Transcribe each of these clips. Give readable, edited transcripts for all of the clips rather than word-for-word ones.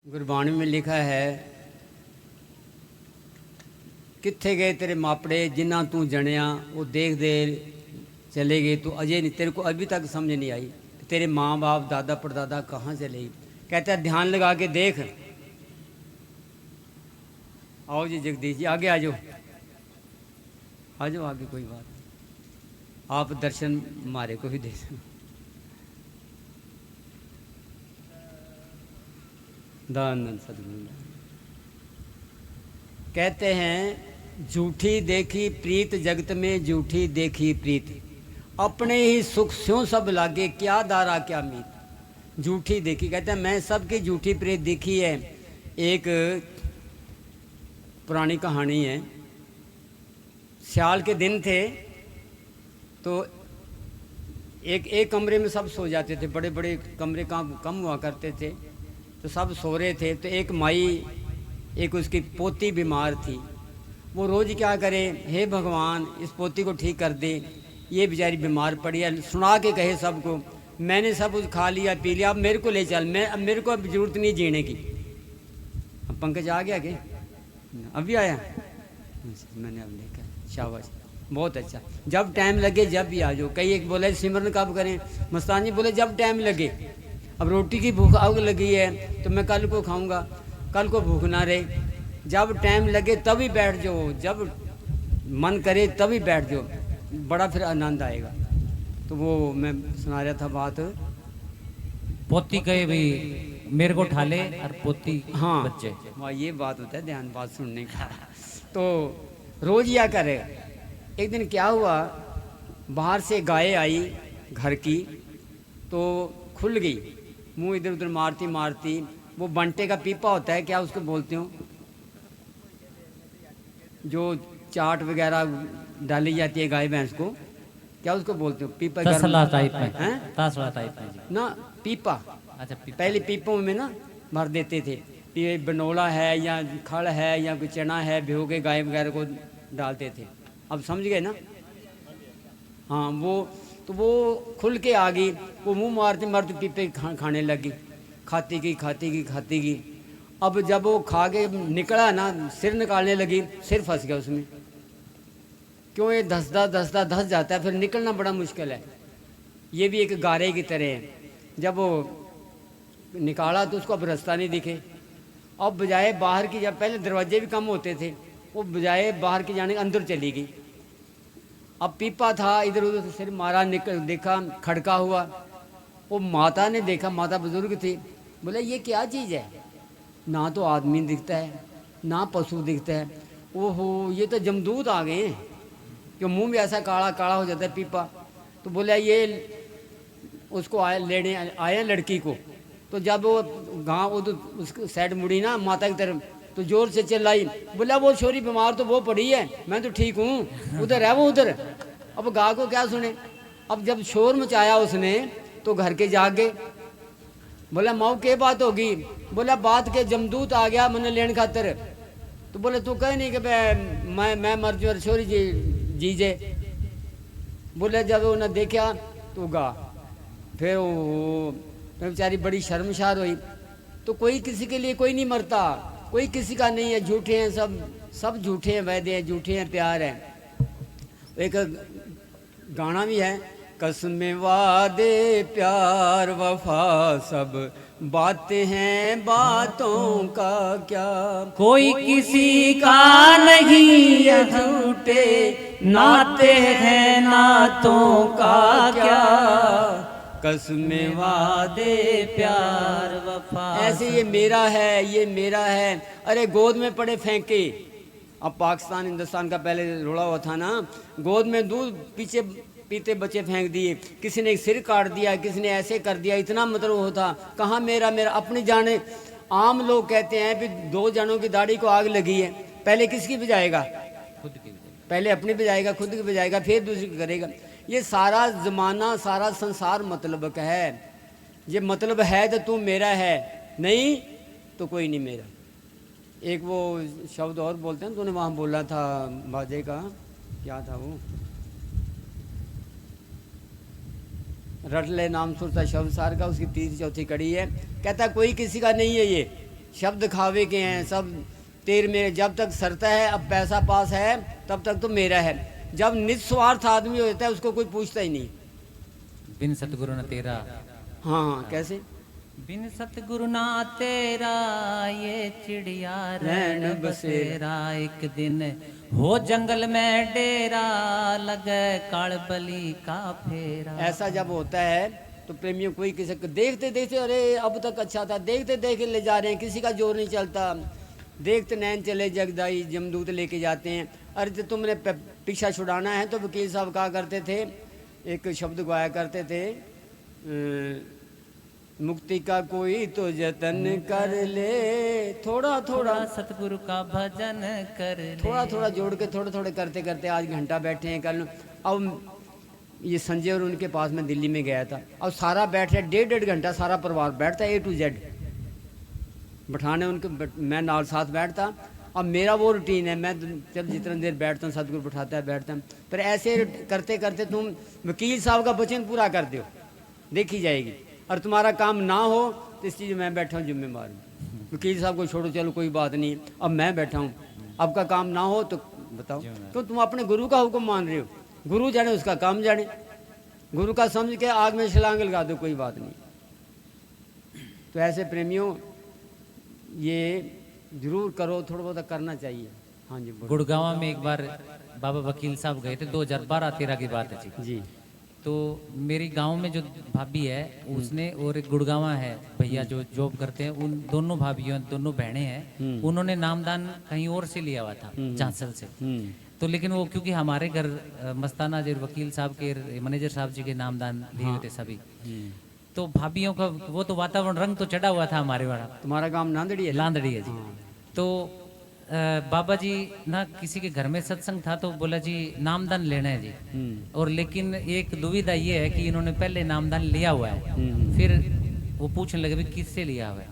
गुरबाणी में लिखा है, कित्थे गए तेरे मापड़े जिन्ना तू जनिया, वो देख दे चले गए, तो अजय नहीं, तेरे को अभी तक समझ नहीं आई तेरे माँ बाप दादा परदादा कहाँ चले गए। कहता है ध्यान लगा के देख। आओ जी जगदीश जी, आगे आ जाओ, आ जाओ आगे, कोई बात नहीं, आप दर्शन मारे को भी दे दो। दानंद सदगुरु कहते हैं, झूठी देखी प्रीत जगत में, झूठी देखी प्रीत, अपने ही सुख स्यों सब लागे, क्या दारा क्या मीत। झूठी देखी, कहते हैं मैं सबकी झूठी प्रीत देखी है। एक पुरानी कहानी है, सियाल के दिन थे तो एक कमरे में सब सो जाते थे, बड़े बड़े कमरे कम हुआ करते थे, तो सब सो रहे थे। तो एक माई, एक उसकी पोती बीमार थी, वो रोज़ क्या करे, हे भगवान इस पोती को ठीक कर दे, ये बेचारी बीमार पड़ी है, सुना के कहे सबको मैंने सब कुछ खा लिया पी लिया, अब मेरे को ले चल, अब मेरे को अब जरूरत नहीं जीने की। अब पंकज आ गया क्या, अभी आया, मैंने अब देखा, शाबाश, बहुत अच्छा। जब टाइम लगे जब भी आ जाओ। कई एक बोले सिमरन कब करें, मस्तान जी बोले जब टाइम लगे। अब रोटी की भूख आग लगी है तो मैं कल को खाऊंगा, कल को भूख ना रहे, जब टाइम लगे तभी बैठ जाओ, जब मन करे तभी बैठ जाओ, बड़ा फिर आनंद आएगा। तो वो मैं सुना रहा था बात, पोती कहे भाई मेरे को ठाले और पोती हाँ बच्चे, वाह ये बात होता है ध्यान बात सुनने का। तो रोज या करे। एक दिन क्या हुआ, बाहर से गाय आई घर की, तो खुल गई, मुंह इधर उधर मारती मारती, वो बंटे का पीपा होता है, क्या उसको बोलते हो, जो चाट वगैरह डाली जाती है गाय भैंस को, क्या उसको बोलते हो, पीपा तसला टाइप में, हैं तसला टाइप में जी। ना, पीपा। अच्छा पीपा। पहले पीपों में ना भर देते थे, ये बनोला है या खड़ है या कोई चना है, भिगो के गाय वगैरह को डालते थे। अब समझ गए ना, हाँ वो, तो वो खुल के आ गई, वो मुंह मारते मारते पीपे खाने लगी, खाती गई। अब जब वो खा के निकला ना, सिर निकालने लगी, सिर फंस गया उसमें, क्यों ये धस जाता है, फिर निकलना बड़ा मुश्किल है। ये भी एक गारे की तरह है, जब वो निकाला तो उसको अब रास्ता नहीं दिखे। अब बजाय बाहर की, जब पहले दरवाजे भी कम होते थे, वो बजाय बाहर की जाने के अंदर चली गई। अब पीपा था, इधर उधर से सिर मारा, निकल देखा खड़का हुआ, वो माता ने देखा, माता बुजुर्ग थी, बोले ये क्या चीज़ है, ना तो आदमी दिखता है ना पशु दिखता है, ओहो ये तो जमदूत आ गए हैं, क्यों मुंह भी ऐसा काला काला हो जाता है पीपा। तो बोले ये उसको लेने आए लड़की को, तो जब वो गाँव उधर उसकी साइड मुड़ी ना माता की तरफ, तो जोर से चिल्लाई, बोला वो छोरी बीमार तो वो पड़ी है, मैं तो ठीक हूँ, उधर है वो उधर। अब गा को क्या सुने, अब जब शोर मचाया उसने तो घर के जाग गए। बोला माऊ के बात होगी, बोला बात के जमदूत आ गया मैंने लेने खातर। तो बोले तू कहे नहीं कि मैं मर जो छोरी जीजे। बोले जब उन्हें देखा तो गा, फिर वो बेचारी बड़ी शर्मशार हुई। तो कोई किसी के लिए कोई नहीं मरता, कोई किसी का नहीं है, झूठे हैं सब झूठे हैं, वादे हैं झूठे हैं, प्यार है। एक गाना भी है, कसमें वादे प्यार वफा सब बातें हैं बातों का क्या, कोई किसी का नहीं झूठे नाते हैं नातों का क्या, कसमें वादे प्यार वफा। ऐसे ये मेरा है, अरे गोद में पड़े फेंके। अब पाकिस्तान हिंदुस्तान का पहले रोड़ा हुआ था ना, गोद में दूध पीछे पीते बच्चे फेंक दिए, किसी ने सिर काट दिया, किसी ने ऐसे कर दिया, इतना मतलब होता, कहाँ मेरा अपनी जाने। आम लोग कहते हैं कि 2 जनों की दाढ़ी को आग लगी है, पहले किसकी बजाएगा, खुद की। पहले अपनी बजाएगा, खुद की बजाएगा, फिर दूसरी की करेगा। ये सारा ज़माना सारा संसार मतलब का है। ये मतलब है तो तू मेरा है, नहीं तो कोई नहीं मेरा। एक वो शब्द और बोलते हैं, तूने वहाँ बोला था बाजे का, क्या था वो, रट ले नाम सुरता शब्द सार का, उसकी 3 चौथी कड़ी है। कहता कोई किसी का नहीं है, ये शब्द खावे के हैं सब तेर मेरे। जब तक सरता है अब पैसा पास है तब तक तो मेरा है। जब निस्वार्थ आदमी होता है उसको कोई पूछता ही नहीं। बिन सतगुरु न तेरा। हाँ कैसे? बिन सतगुरु ना तेरा ये चिड़िया रैन रैन बसेरा, एक दिन हो जंगल में डेरा लगे कालबली का फेरा। ऐसा जब होता है तो प्रेमियों कोई किसी को देखते देखते अरे अब तक अच्छा था, देखते देखते ले जा रहे हैं, किसी का जोर नहीं चलता। देखते नैन चले जगदाई जमदूत लेके जाते हैं। अरे तो तुमने पीछा छुड़ाना है तो वकील साहब कहा करते थे, एक शब्द गाया करते थे, मुक्ति का कोई तो जतन कर ले, थोड़ा थोड़ा सतगुरु का भजन कर ले। थोड़ा थोड़ा जोड़ के थोड़े थोड़े करते करते आज घंटा बैठे हैं कल। अब ये संजय और उनके पास मैं दिल्ली में गया था, अब सारा बैठे 1.5 घंटा सारा परिवार बैठता है A to Z बैठाने उनके, मैं नाल साथ बैठता। अब मेरा वो रूटीन है, मैं चल जितना देर बैठता हूँ सतगुरु बैठाता है बैठता हूँ। पर ऐसे करते करते तुम वकील साहब का वचन पूरा कर दो, देखी जाएगी। और तुम्हारा काम ना हो तो इस चीज़ में मैं बैठा हूँ जिम्मेवार हूँ। वकील साहब को छोड़ो चलो कोई बात नहीं, अब मैं बैठा हूँ। अब का काम ना हो तो बताओ, क्यों तुम अपने गुरु का हुक्म मान रहे हो? गुरु जाने उसका काम जाने, गुरु का समझ के आग में छलांग लगा दो, कोई बात नहीं। तो ऐसे प्रेमियों ये जरूर करो, थोड़ा बहुत करना चाहिए। हाँ जी गुड़गांव में एक बार बाबा वकील साहब गए थे, 2012-13 की बात है जी। जी। तो मेरी गांव में जो भाभी है उसने, और एक गुड़गांव है भैया जो जॉब करते हैं, उन दोनों भाभीयों दोनों बहनें हैं, उन्होंने नामदान कहीं और से लिया हुआ था झांसल से। तो लेकिन वो क्योंकि हमारे घर मस्ताना जो वकील साहब के मैनेजर साहब जी के नामदान लिए हुए थे सभी, तो भाभीयों का वो तो वातावरण रंग तो चढ़ा हुआ था हमारे वाला। तुम्हारा काम नांदड़ी है? लांदड़ी है जी। तो बाबा जी ना किसी के घर में सत्संग था तो बोला जी नामदान लेना है जी। और लेकिन एक दुविधा ये है कि इन्होंने पहले नामदान लिया हुआ है। फिर वो पूछने लगे भी किससे लिया हुआ है।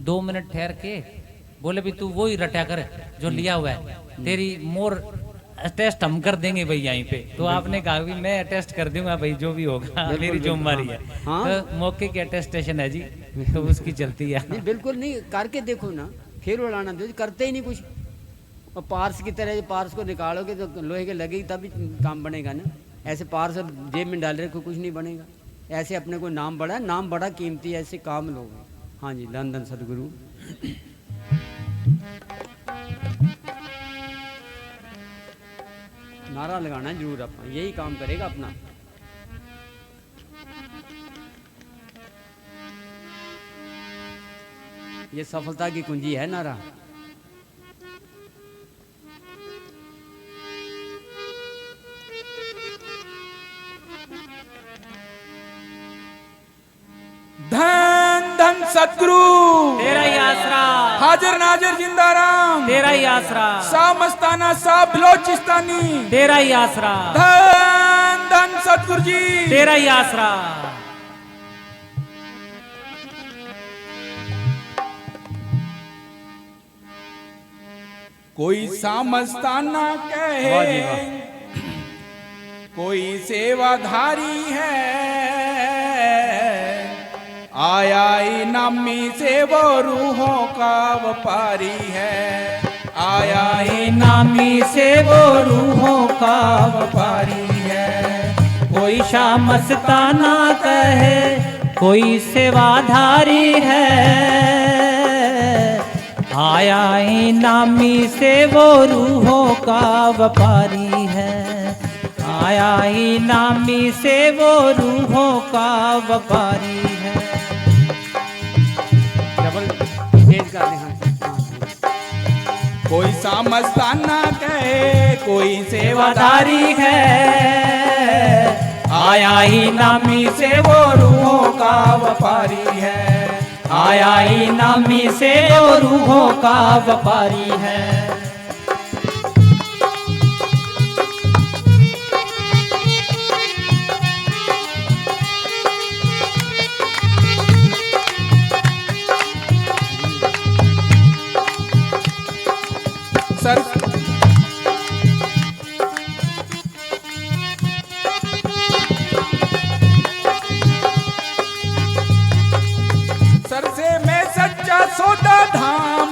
2 मिनट ठहर के बोले भी तू वो ही रटा कर जो लिया हुआ है, तेरी मोर टेस्ट हम कर देंगे भाई यहीं पे। तो आपने कहा भी मैं अटेस्ट कर दूंगा भाई जो भी होगा, मेरी जिम्मेदारी है। तो मौके की अटेस्टेशन है जी, तो उसकी चलती है। नहीं बिल्कुल नहीं, करके देखो ना, फिर उड़ाना दो, करते ही नहीं कुछ। और पार्स की तरह पार्स को निकालोगे तो लोहे के लगेगी तभी काम बनेगा ना। ऐसे पार्स जेब में डाल रहे कुछ नहीं बनेगा। ऐसे अपने को नाम बड़ा, नाम बड़ा कीमती है, ऐसे काम लोग। हाँ जी, धन धन सतगुरु। नारा लगाना जरूर, अपना यही काम करेगा अपना। ये सफलता की कुंजी है नारा। धन धन सतगुरु तेरा ही आसरा, हाजिर नाजिर जिंदाराम तेरा ही आसरा, सा मस्ताना सा बलोचिस्तानी तेरा ही आसरा, धन धन सतगुरु जी तेरा ही आसरा। कोई सा मस्ताना कहे कोई सेवाधारी है, आया इनामी से वो रूहों का व्यापारी है, आया इनामी से वो रूहों का व्यापारी है। कोई शाह मस्ताना कहे कोई सेवाधारी है, आया इनामी से वो रूहों का व्यापारी है, आया इनामी से वो रूहों का व्यापारी है। डबल तेज कर दे। कोई सा मस्ताना कहे कोई सेवाधारी है, आया इनामी से वो रूहों का व्यापारी है, आया इनामी से वो रूहों का व्यापारी है। सर सरसे में सच्चा सौदा धाम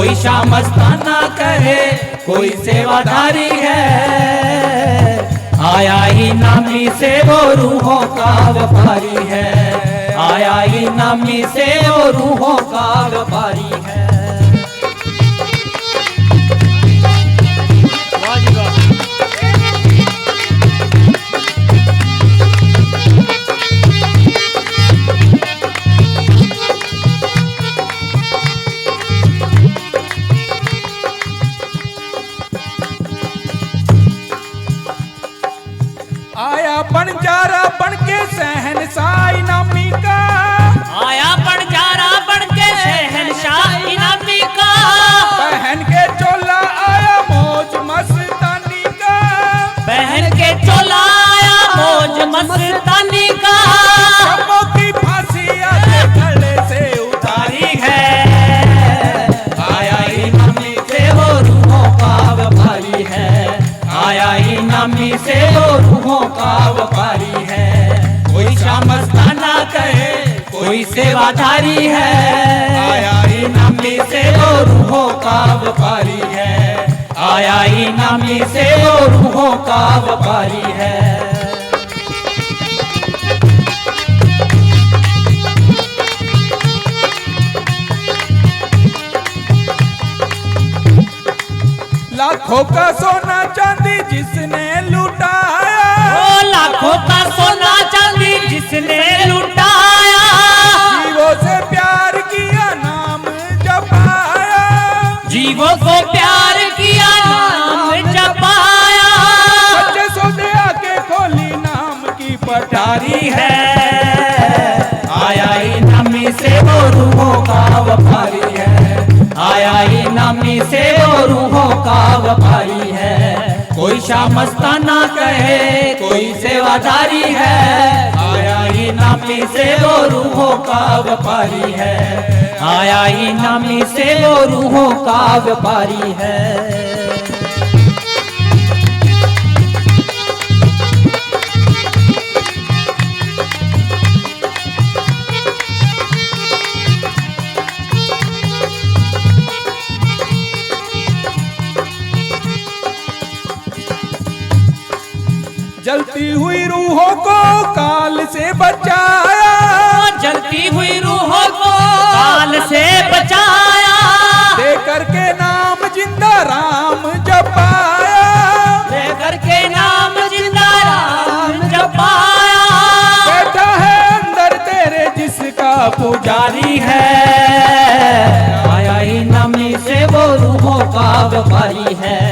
कोई शामस्ताना कहे कोई सेवाधारी है। आया ही नामी से वो रूहों का व्यापारी है, आया ही नामी से वो रूहों का व्यापारी है। आया बंजारा बन के शहनशाह इनामी का, आया बंजारा बन के शहनशाह इनामी का, पहन के चोला आया मौज मस्तानी का, पहन के चोला आया मौज मस्तानी का, शब्बों की फांसी आके गले से उतारी है। आया इनामी से वो रूहों का व्यापारी है, आया इनामी से वो रूहों का व्यापारी है। कोई शामस्ताना कहे कोई सेवाधारी है, आया इनामी से वो रूहों का व्यापारी है, आया इनामी से वो रूहों का व्यापारी है। लाखों का सोना चांदी जिसने लुटाया, ओ लाखों का सोना चांदी जिसने लुटाया, जीवों से प्यार किया नाम जपाया, जीवों को प्यार किया नाम जपाया, सच्चे सौदे आके खोली नाम की पटारी है। आया इनामी से वो रूहों का व्यापारी है, आया इनामी से वो रूहों का व्यापारी है। कोई शामस्ताना कहे कोई सेवाधारी है, आया इनामी से वो रूहों का व्यापारी है, आया इनामी से वो रूहों का व्यापारी है। जलती हुई रूहों को काल से बचाया, जलती हुई रूहों को काल से बचाया, देकर के नाम जिंदा राम जपाया, लेकर के नाम जिंदा राम जपाया, बैठा है अंदर तेरे जिसका पुजारी है। आया इनामी से वो रूहों का व्यापारी है,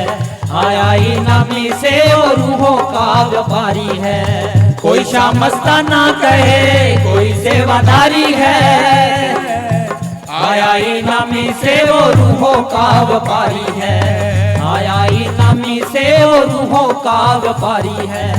आया इनामी से वो रूहों का व्यापारी है। कोई शामस्ताना कहे कोई सेवाधारी है, आया इनामी से वो रूहों का व्यापारी है, आया इनामी से वो रूहों का व्यापारी है।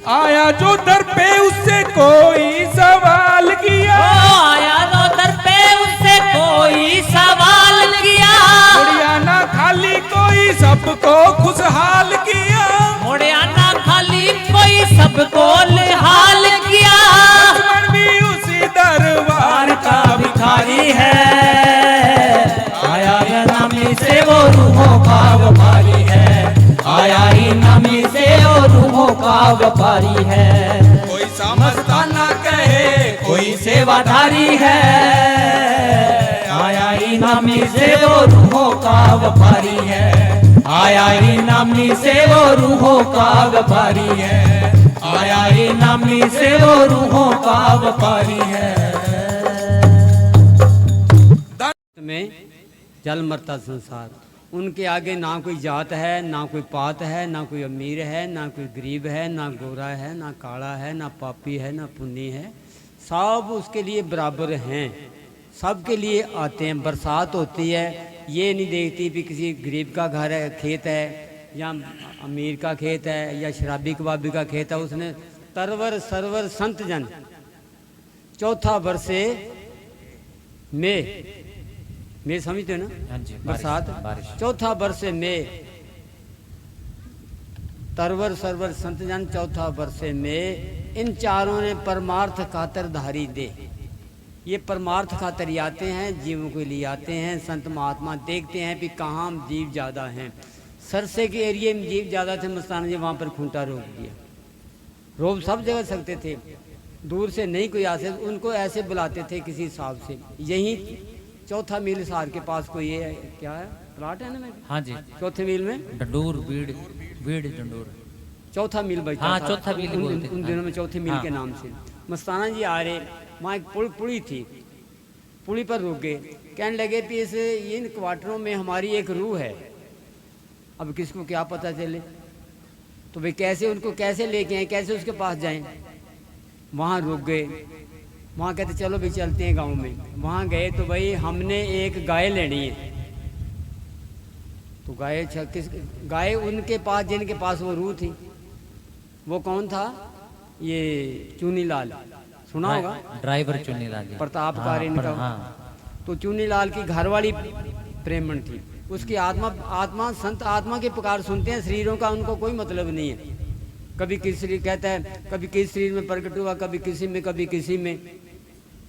आया जो दर पे उससे कोई सवाल किया, आया जो दर पे उससे कोई सवाल किया, मुड़िया ना खाली कोई सबको खुशहाल किया, मुड़िया ना खाली कोई सबको निहाल किया, लक्ष्मण भी उसी दरबार का भिखारी है। आया इनामी से वो रूहों का व्यापारी है, आया इनामी से वो रूहों का व्यापारी है। कोई समझदाना कहे कोई सेवाधारी है, आया इनामी से वो रूहों का व्यापारी है, आया इनामी से वो रूहों का व्यापारी है, आया इनामी से वो रूहों का व्यापारी है। में जल मरता संसार, उनके आगे ना कोई जात है, ना कोई पात है, ना कोई अमीर है, ना कोई गरीब है, ना गोरा है, ना काला है, ना पापी है, ना पुण्य है, सब उसके लिए बराबर हैं, सबके लिए आते हैं। बरसात होती है, ये नहीं देखती भी किसी गरीब का घर है, खेत है, या अमीर का खेत है, या शराबी कबाबी का खेत है, उसने तरवर सरवर संत जन चौथा बरसे मैं समझते हो ना, हाँ जी, बरसात। बारिश। चौथा वर्ष में तरवर सरवर संत जन, चौथा वर्ष में इन चारों ने परमार्थ खातर धारी दे। ये परमार्थ खातर ही आते हैं, जीवों के लिए आते हैं। संत महात्मा देखते हैं कि कहाँ जीव ज़्यादा हैं। सरसे के एरिए में जीव ज़्यादा थे, मस्ताना जी वहाँ पर खूंटा रोक दिया। रोब सब जगह सकते थे, दूर से नहीं कोई आ सकते, उनको ऐसे बुलाते थे किसी हिसाब से। यहीं चौथा मील सार के पास कोई ये क्या है प्लाट है ना मैं, हाँ जी, चौथे मील में डंडूर बीड़ डंडूर, चौथा मील बचता हाँ, था। चौथा मील ही बोलते उन थे। दिनों में चौथे मील हाँ। के नाम से मस्ताना जी आ रहे, वहाँ एक पुली थी, पुली पर रुक गए। कहने लगे कि इस इन क्वार्टरों में हमारी एक रूह है, अब किसको क्या पता चले, तो भाई कैसे उनको कैसे लेके आए, कैसे उसके पास जाएं। वहाँ रुक गए, वहाँ कहते चलो भाई चलते हैं गांव में। वहाँ गए तो भाई हमने एक गाय लेनी है। तो गाय उनके पास जिनके पास वो रूह थी, वो कौन था, ये चुनी लाल, सुना होगा, ड्राइवर चुन्नीलाल जी, प्रतापकार इनका। हाँ, तो चुनी लाल की घरवाली प्रेमण थी, उसकी आत्मा संत आत्मा की पुकार सुनते हैं, शरीरों का उनको कोई मतलब नहीं है। कभी किस शरीर कहता है, कभी किस शरीर में प्रकट हुआ, कभी किसी में, कभी किसी में।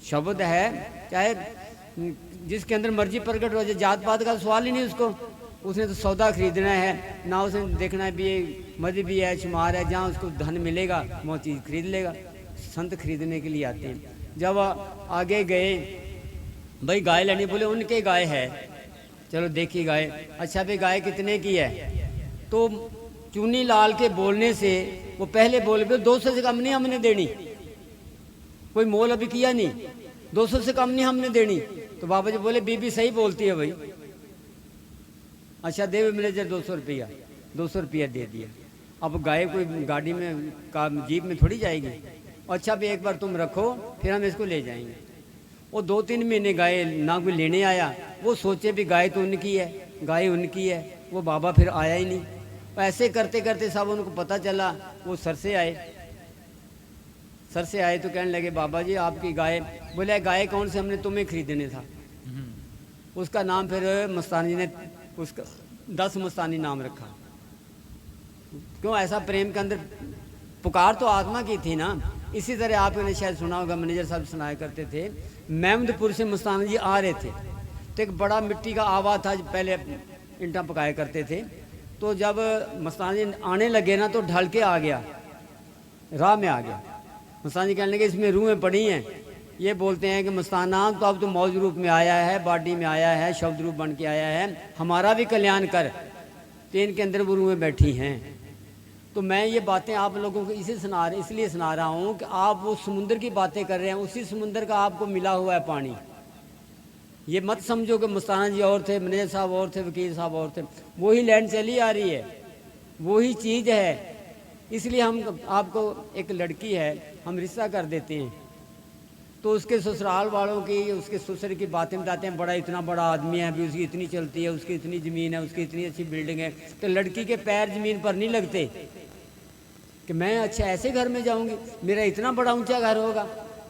शब्द है, चाहे जिसके अंदर मर्जी प्रकट हो जाए, जात पात का सवाल ही नहीं उसको। उसने तो सौदा खरीदना है, ना उसने देखना है भी ये मजहबी है, शुमार है, जहाँ उसको धन मिलेगा वो चीज़ खरीद लेगा। संत खरीदने के लिए आते हैं। जब आगे गए, भाई गाय लेनी, बोले उनके गाय है, चलो देखिए गाय। अच्छा भाई गाय कितने की है, तो चुनी लाल के बोलने से वो पहले बोले 200 से कम नहीं हमने देनी, कोई मोल अभी किया नहीं, 200 से कम नहीं हमने देनी। तो बाबा जी बोले बीबी सही बोलती है भाई। अच्छा देव मैनेजर 200 रुपया, 200 रुपया दे दिया। अब गाय कोई गाड़ी में जीप में थोड़ी जाएगी। अच्छा भाई एक बार तुम रखो, फिर हम इसको ले जाएंगे। वो 2-3 महीने गाय ना कोई लेने आया। वो सोचे भी गाय तो उनकी है, गाय उनकी है, वो बाबा फिर आया ही नहीं। ऐसे करते करते सब उनको पता चला, वो सर से आए। सर से आए तो कहने लगे बाबा जी आपकी गाय। बोले गाय कौन से, हमने तुम्हें खरीदने था। उसका नाम फिर मस्तानी ने उसका 10 मस्तानी नाम रखा। क्यों, ऐसा प्रेम के अंदर पुकार तो आत्मा की थी ना। इसी तरह आपने शायद सुना होगा, मैनेजर साहब सुनाया करते थे, महमदपुर से मस्ताना जी आ रहे थे तो एक बड़ा मिट्टी का आवा था, पहले ईंटा पकाया करते थे। तो जब मस्ताना जी आने लगे ना तो ढल के आ गया, राह में आ गया। मस्ताना जी कहने लगे इसमें रूहें पड़ी हैं। ये बोलते हैं कि मस्ताना तो अब तो मौज रूप में आया है, बॉडी में आया है, शब्द रूप बन के आया है, हमारा भी कल्याण कर। तो इनके अंदर वो रूहें बैठी हैं। तो मैं ये बातें आप लोगों को इसलिए सुना रहा हूँ कि आप वो समुंदर की बातें कर रहे हैं, उसी समुंदर का आपको मिला हुआ है पानी। ये मत समझो कि मस्ताना जी और थे, मैनेजर साहब और थे, वकील साहब और थे। वही लैंड चली आ रही है, वही चीज़ है। इसलिए हम आपको एक लड़की है, हम रिश्ता कर देते हैं तो उसके ससुराल वालों की, उसके ससुर की बातें बताते हैं। बड़ा इतना बड़ा आदमी है, अभी उसकी इतनी चलती है, उसकी इतनी ज़मीन है, उसकी इतनी अच्छी बिल्डिंग है। तो लड़की के पैर ज़मीन पर नहीं लगते कि मैं अच्छा ऐसे घर में जाऊंगी, मेरा इतना बड़ा ऊंचा घर होगा।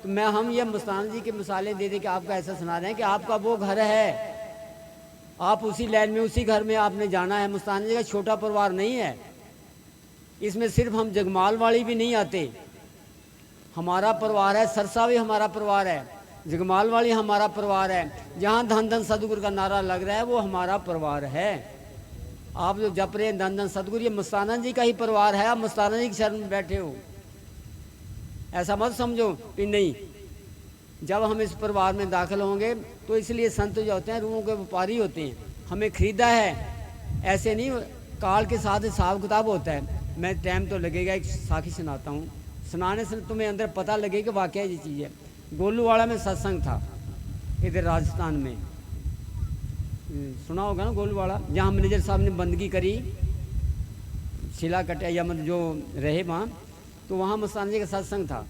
तो हम ये मस्ताना जी के मिसालें दे दे के आपको ऐसा सुना रहे हैं कि आपका वो घर है, आप उसी लाइन में, उसी घर में आपने जाना है। मस्ताना जी का छोटा परिवार नहीं है, इसमें सिर्फ हम जगमाल वाली भी नहीं आते, हमारा परिवार है। सरसा भी हमारा परिवार है, जगमाल वाली हमारा परिवार है। जहाँ धन धन सदगुरु का नारा लग रहा है वो हमारा परिवार है। आप जो जप रहे हैं धन धन सदगुरु, ये मस्ताना जी का ही परिवार है। आप मस्ताना जी की शरण में बैठे हो, ऐसा मत समझो कि नहीं। जब हम इस परिवार में दाखिल होंगे तो इसलिए संत जो होते हैं रूहों के व्यापारी होते हैं, हमें खरीदा है, ऐसे नहीं। काल के साथ हिसाब किताब होता है। मैं टाइम तो लगेगा, एक साखी सुनाता हूँ, सुनाने से तुम्हें अंदर पता लगे कि वाकई ये चीज़ है। गोलूवाड़ा में सत्संग था इधर राजस्थान में, सुना होगा ना गोलूवाड़ा, जहाँ मैनेजर साहब ने बंदगी करी, शिला कटिया या मतलब जो रहे वहाँ। तो वहाँ मस्ताना जी का सत्संग था।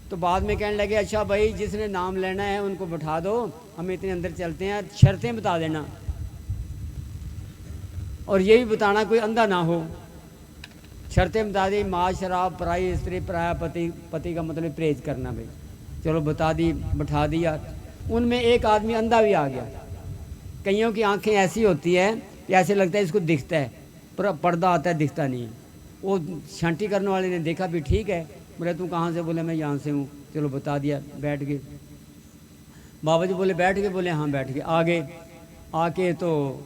तो बाद में कहने लगे अच्छा भाई जिसने नाम लेना है उनको बैठा दो, हम इतने अंदर चलते हैं, शर्तें बता देना और ये भी बताना कोई अंधा ना हो। शर्तें बता दी, माँ शराब, पराई स्त्री, पराया पति, पति का मतलब परहेज करना। भाई चलो बता दी, बैठा दिया। उनमें एक आदमी अंधा भी आ गया। कईयों की आंखें ऐसी होती है कि ऐसे लगता है इसको दिखता है, पर पर्दा आता है दिखता नहीं है। वो छांटी करने वाले ने देखा भी ठीक है, बोले तू कहाँ से? बोले मैं यहाँ से हूँ। चलो बता दिया, बैठ गए। बाबा जी बोले बैठ गए? बोले हाँ बैठ गए। आके तो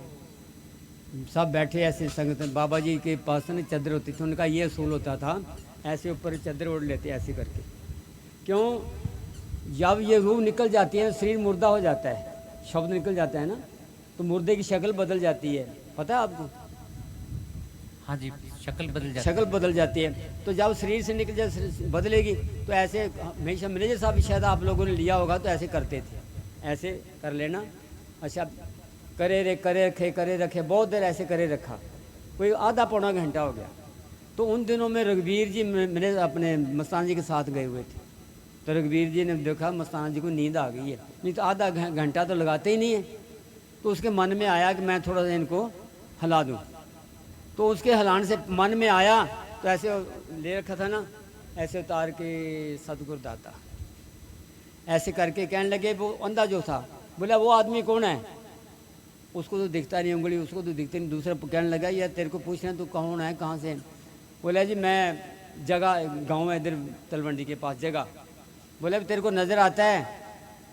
सब बैठे ऐसे संगत। बाबा जी के पास ना चादर होती थी, उनका ये असूल होता था, ऐसे ऊपर चादर ओढ़ लेते ऐसे करके। क्यों? जब ये रूह निकल जाती है, शरीर मुर्दा हो जाता है, शब्द निकल जाता है ना, तो मुर्दे की शक्ल बदल जाती है। पता है आपको? हाँ जी, शक्ल बदल जाती शक्ल बदल जाती है। तो जब शरीर से निकल जाए बदलेगी, तो ऐसे हमेशा मैनेजर साहब शायद आप लोगों ने लिया होगा, तो ऐसे करते थे, ऐसे कर लेना। अच्छा करे रखे बहुत देर ऐसे करे रखा, कोई आधा पौना घंटा हो गया। तो उन दिनों में रघुवीर जी मेरे अपने मस्तान जी के साथ गए हुए थे। तो रघुवीर जी ने देखा मस्तान जी को नींद आ गई है, नहीं तो आधा घंटा तो लगाते ही नहीं है। तो उसके मन में आया कि मैं थोड़ा सा इनको हिला दूँ। तो उसके हिलाने से मन में आया, तो ऐसे ले रखा था ना, ऐसे उतार के सतगुरु दाता ऐसे करके कहने लगे। वो अंधा जो था बोला वो आदमी कौन है? उसको तो दिखता नहीं, उंगली उसको तो दिखती नहीं। दूसरा कहने लगा यार तेरे को पूछ रहे हैं तू कौन है, कहाँ से? बोला जी मैं जगह गांव है इधर तलवंडी के पास जगह। बोला तेरे को नज़र आता है?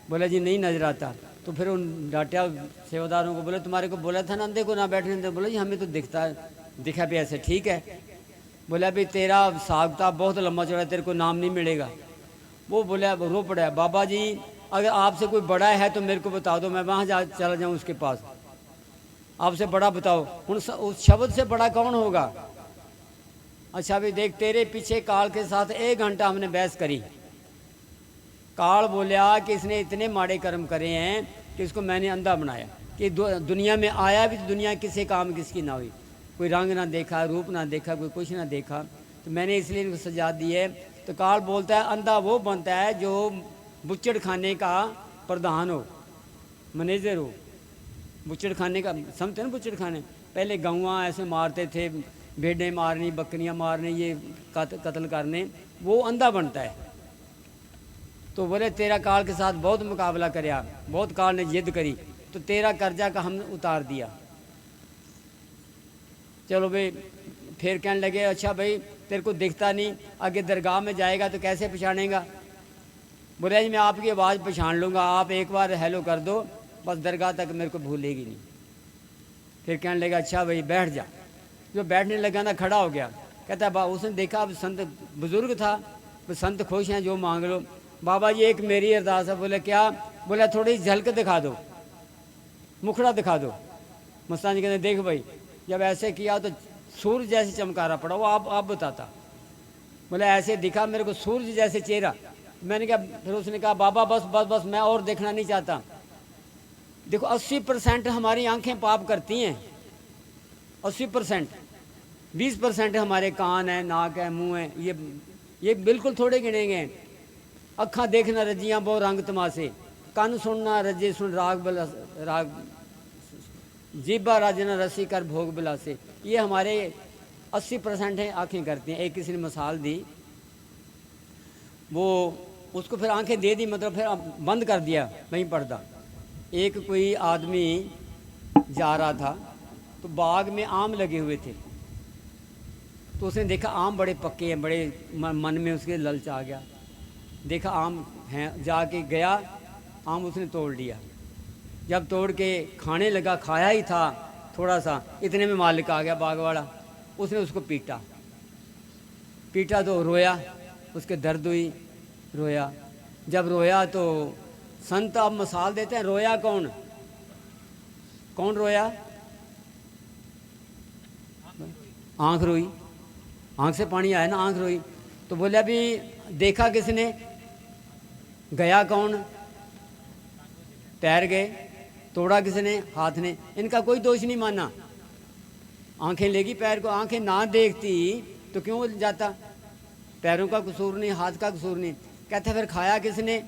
बोला जी नहीं नज़र आता। तो फिर उन डांटा सेवादारों को, बोले तुम्हारे को बोला था ना अंधे को ना बैठने दे। बोला जी हमें तो दिखा भी ऐसे ठीक है। बोला भाई तेरा साग था बहुत लंबा चौड़ा, तेरे को नाम नहीं मिलेगा। वो बोला रो पड़ा, बाबा जी अगर आपसे कोई बड़ा है तो मेरे को बता दो, मैं वहाँ चला जाऊँ उसके पास। आपसे बड़ा बताओ। उस शब्द से बड़ा कौन होगा? अच्छा भाई देख, तेरे पीछे काल के साथ 1 घंटा हमने बहस करी। काल बोलिया कि इसने इतने माड़े कर्म करे हैं कि इसको मैंने अंधा बनाया, कि दुनिया में आया भी तो दुनिया किसी काम किसकी ना हुई, कोई रंग ना देखा, रूप ना देखा, कोई कुछ ना देखा, तो मैंने इसलिए इनको सजा दी है। तो काल बोलता है अंधा वो बनता है जो बुच्चड़ खाने का प्रधान हो, मैनेजर हो। बुच्चड़ खाने का समझते ना? बुच्चड़ खाने पहले गौवा ऐसे मारते थे, भेड़ें मारनी, बकरियां मारने, ये कत्ल करने, वो अंधा बनता है। तो बोले तेरा काल के साथ बहुत मुकाबला कराया, बहुत काल ने जिद करी, तो तेरा कर्जा का हमने उतार दिया। चलो भाई फिर कहने लगे अच्छा भाई तेरे को दिखता नहीं, आगे दरगाह में जाएगा तो कैसे पहचानेगा? बोले जी मैं आपकी आवाज़ पहचान लूँगा, आप एक बार हेलो कर दो, बस दरगाह तक मेरे को भूलेगी नहीं। फिर कहने लगा अच्छा भाई बैठ जा। जो बैठने लगा ना खड़ा हो गया, कहता है उसने देखा अब संत बुजुर्ग था, तो संत खुश हैं जो मांग लो। बाबा जी एक मेरी अरदास है। बोले क्या? बोला थोड़ी झलक दिखा दो, मुखड़ा दिखा दो। मस्तान जी कहते देख भाई जब ऐसे किया तो सूर्य जैसे चमकारा पड़ा, वो आप बताता। बोले ऐसे दिखा मेरे को सूर्य जैसे चेहरा। मैंने कहा, फिर उसने कहा बाबा बस बस बस मैं और देखना नहीं चाहता। देखो 80% हमारी आंखें पाप करती हैं, 80%। 20% हमारे कान है, नाक है, मुंह है, ये बिल्कुल थोड़े गिने गए। अखा देखना रजियां बहु रंग तमाशे, कान सुनना रजे सुन राग जीबा राजना रसी कर भोग बिलासे। ये हमारे 80% है आँखें करती हैं। एक किसी ने मिसाल दी, वो उसको फिर आंखें दे दी, मतलब फिर बंद कर दिया वहीं पर्दा। एक कोई आदमी जा रहा था तो बाग में आम लगे हुए थे, तो उसने देखा आम बड़े पक्के हैं, बड़े मन में उसके ललच आ गया। देखा आम हैं, जाके गया आम उसने तोड़ लिया। जब तोड़ के खाने लगा, खाया ही था थोड़ा सा, इतने में मालिक आ गया बाग वाला। उसने उसको पीटा तो रोया, उसके दर्द हुई, रोया। जब रोया तो संत अब मिसाल देते हैं, रोया कौन रोया? आँख रोई, आँख से पानी आया ना, आँख रोई। तो बोले अभी देखा किसने? गया कौन? पैर गए। तोड़ा किसने? हाथ ने। इनका कोई दोष नहीं माना। आंखें लेगी पैर को, आंखें ना देखती तो क्यों जाता? पैरों का कसूर नहीं, हाथ का कसूर नहीं। कहते फिर खाया किसने?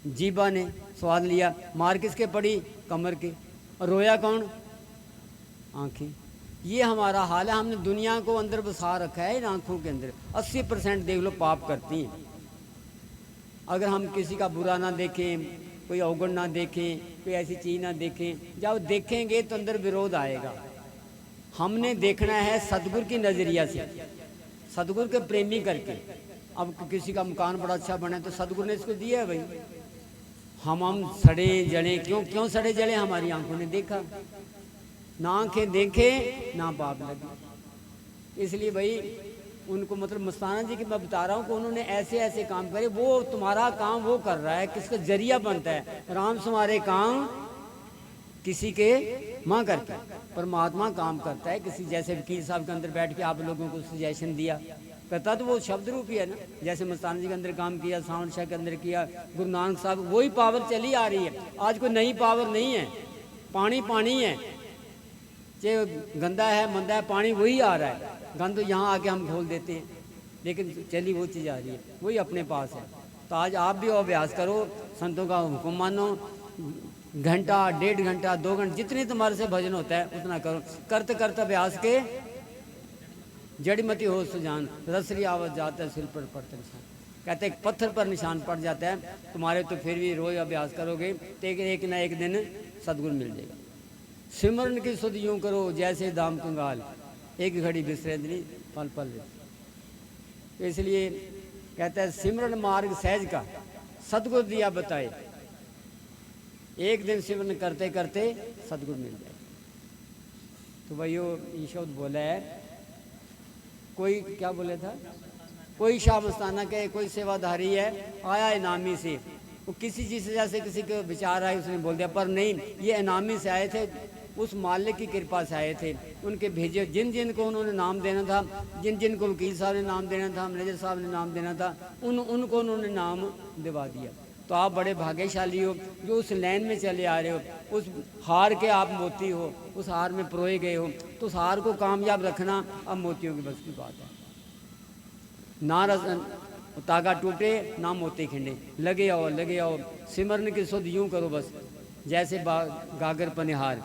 जीबा ने स्वाद लिया। मार किसके पड़ी? कमर के। और रोया कौन? आंखें। ये हमारा हाल है। हमने दुनिया को अंदर बसा रखा है इन आंखों के अंदर। 80% देख लो पाप करती हैं। अगर हम किसी का बुरा ना देखें, कोई अवगुण ना देखें, कोई ऐसी चीज़ ना देखें। जब देखेंगे तो अंदर विरोध आएगा। हमने देखना है सतगुरु की नज़रिया से, सतगुरु के प्रेमी करके। अब किसी का मकान बड़ा अच्छा बना है तो सतगुरु ने इसको दिया है भाई। हम सड़े जले क्यों सड़े जले? हमारी आंखों ने देखा, ना आंखें देखे ना पाप लगे। इसलिए भाई उनको मतलब मस्ताना जी की मैं बता रहा हूँ कि उन्होंने ऐसे ऐसे काम करे। वो तुम्हारा काम वो कर रहा है, किसका जरिया बनता है। राम तुम्हारे काम किसी के माँ करके, परमात्मा काम करता है किसी। जैसे वकील साहब के अंदर बैठ के आप लोगों को सजेशन दिया करता तो वो शब्द रूप ही है ना। जैसे मस्ताना जी के अंदर काम किया, सावन शाह के अंदर किया, गुरु नानक साहब, वही पावर चली आ रही है। आज कोई नई पावर नहीं है, पानी पानी है, चाहे गंदा है मंदा है, पानी वही आ रहा है। गंद तो यहाँ आके हम खोल देते हैं, लेकिन चली वो चीज़ आ रही है, वही अपने पास है। तो आज आप भी अभ्यास करो, संतों का हुक्म मानो, घंटा 1.5 घंटा 2 घंटे जितनी तुम्हारे से भजन होता है उतना करो। करते करते अभ्यास के जड़ीमती हो सुजान, रसरी आवाज जाता है सिर पर पड़ते निशान। कहते हैं पत्थर पर निशान पड़ जाता है तुम्हारे, तो फिर भी रोज अभ्यास करोगे तो एक ना एक दिन सदगुरु मिल जाएगा। सिमरन की सुध यूँ करो जैसे दाम कंगाल, एक घड़ी बिसरे नहीं पल पल। तो इसलिए कहता है सिमरन मार्ग सहज का सदगुरु दिया बताए, एक दिन सिमरन करते करते सदगुरु मिल जाए। तो भाई ये शब्द बोला है, कोई क्या बोले था, कोई शाह मस्ताना के कोई सेवाधारी है आया इनामी से, वो किसी चीज़ से जैसे किसी के विचार आए उसने बोल दिया, पर नहीं ये इनामी से आए थे, उस मालिक की कृपा से आए थे। उनके भेजे जिन जिन को उन्होंने नाम देना था, जिन जिन को वकील साहब ने नाम देना था, मैनेजर साहब ने नाम देना था, उनको उन्होंने नाम दिवा दिया। तो आप बड़े भाग्यशाली हो जो उस लाइन में चले आ रहे हो, उस हार के आप मोती हो, उस हार में परोए गए हो। तो उस हार को कामयाब रखना अब मोतियों की बस की बात है। ना तागा टूटे ना मोती खिंडे, लगे आओ सिमरन की सुध यूँ करो बस जैसे गागर पनिहार,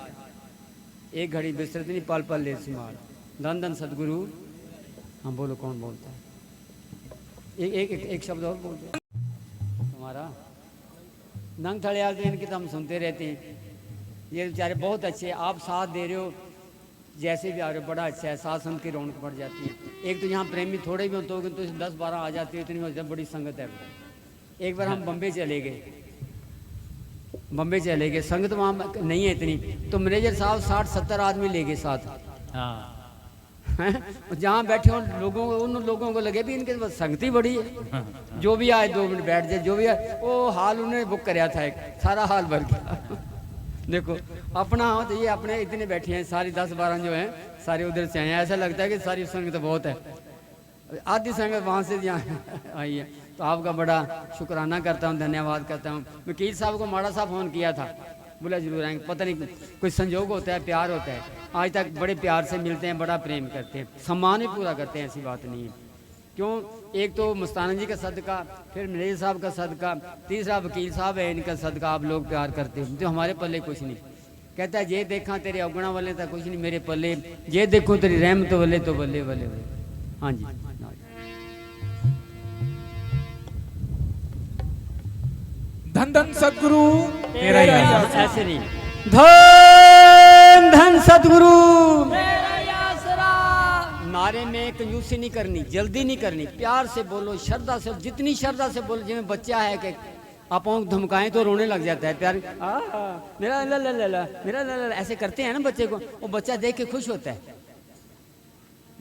एक घड़ी बिसरत नहीं पल पल ले सिमार। धन धन सदगुरु। हम बोलो कौन बोलता है? एक शब्द और बोल दो। हमारा नंग थड़ियाल तो इनकी तो हम सुनते रहते हैं, ये बेचारे बहुत अच्छे, आप साथ दे रहे हो जैसे भी आ रहे हो, बड़ा अच्छा है, साथ संग की रौनक बढ़ जाती है। एक तो यहाँ प्रेमी थोड़े भी होते हो तो 10-12 आ जाते हो, इतनी हो जाती, बड़ी संगत है। एक बार हम बम्बे चले गए, संगत वहाँ नहीं है इतनी, तो मैनेजर साहब 60-70 आदमी ले गए साथ। हाँ जहाँ बैठे हो लोगों को, उन लोगों को लगे भी इनके पास संगति बड़ी है, जो भी आए 2 मिनट बैठ जाए, जो भी आए। वो हाल उन्होंने बुक कराया था, एक सारा हाल भर गया। देखो अपना हो तो ये अपने इतने बैठे हैं, सारी 10-12 जो हैं सारे उधर से आए हैं। ऐसा लगता है कि सारी संगत बहुत है, आधी संगत वहाँ से यहाँ आई है। तो आपका बड़ा शुक्राना करता हूँ, धन्यवाद करता हूँ। वकील साहब को माड़ा सा फ़ोन किया था, बोला जरूर आएंगे, पता नहीं कोई संजोग होता है, प्यार होता है। आज तक बड़े प्यार से मिलते हैं, बड़ा प्रेम करते हैं, सम्मान भी पूरा करते हैं, ऐसी बात नहीं है। क्यों, एक तो मस्ताना जी का सदका, फिर मैनेजर साहब का सदका, तीसरा वकील साहब है, इनका सदका आप लोग प्यार करते हैं। तो हमारे पल्ले कुछ नहीं। कहता है ये देखा तेरे अवगुणा वाले था कुछ नहीं मेरे पल्ले, ये देखो तेरी रहमत वाले तो बल्ले बल्ले बल्ले। हाँ जी, धन धन सदगुरु तेरा ही आसरा। ऐसे नहीं, धन धन सतगुरु नारे में कंजूसी नहीं करनी, जल्दी नहीं करनी, प्यार से बोलो, श्रद्धा से, जितनी श्रद्धा से बोलो। जिसमें बच्चा है कि आप धमकाएं तो रोने लग जाता है, प्यार मेरा ला ला ला ला मेरा ला ला ऐसे करते हैं ना बच्चे को, वो बच्चा देख के खुश होता है।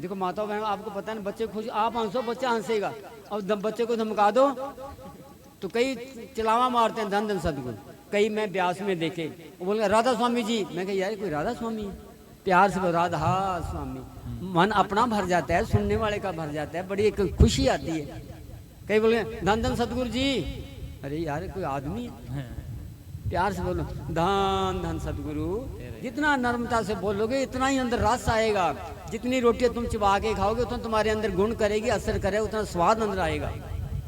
देखो माता बहन आपको पता है ना, बच्चे खुश, आप हंसो बच्चा हंसेगा, और बच्चे को धमका दो तो कई चलावा मारते हैं। धन धन सदगुरु। कई मैं ब्यास में देखे, वो बोल राधा स्वामी जी, मैं कहा यार कोई राधा स्वामी है, प्यार से राधा स्वामी, मन अपना भर जाता है, सुनने वाले का भर जाता है, बड़ी एक खुशी आती है। कई बोले धन धन सतगुरु जी, अरे यार कोई आदमी है, प्यार से बोलो धन धन सतगुरु। जितना नर्मता से बोलोगे इतना ही अंदर रस आएगा। जितनी रोटियां तुम चिबा के खाओगे उतना तुम्हारे अंदर गुण करेगी, असर करेगा, उतना स्वाद अंदर आएगा।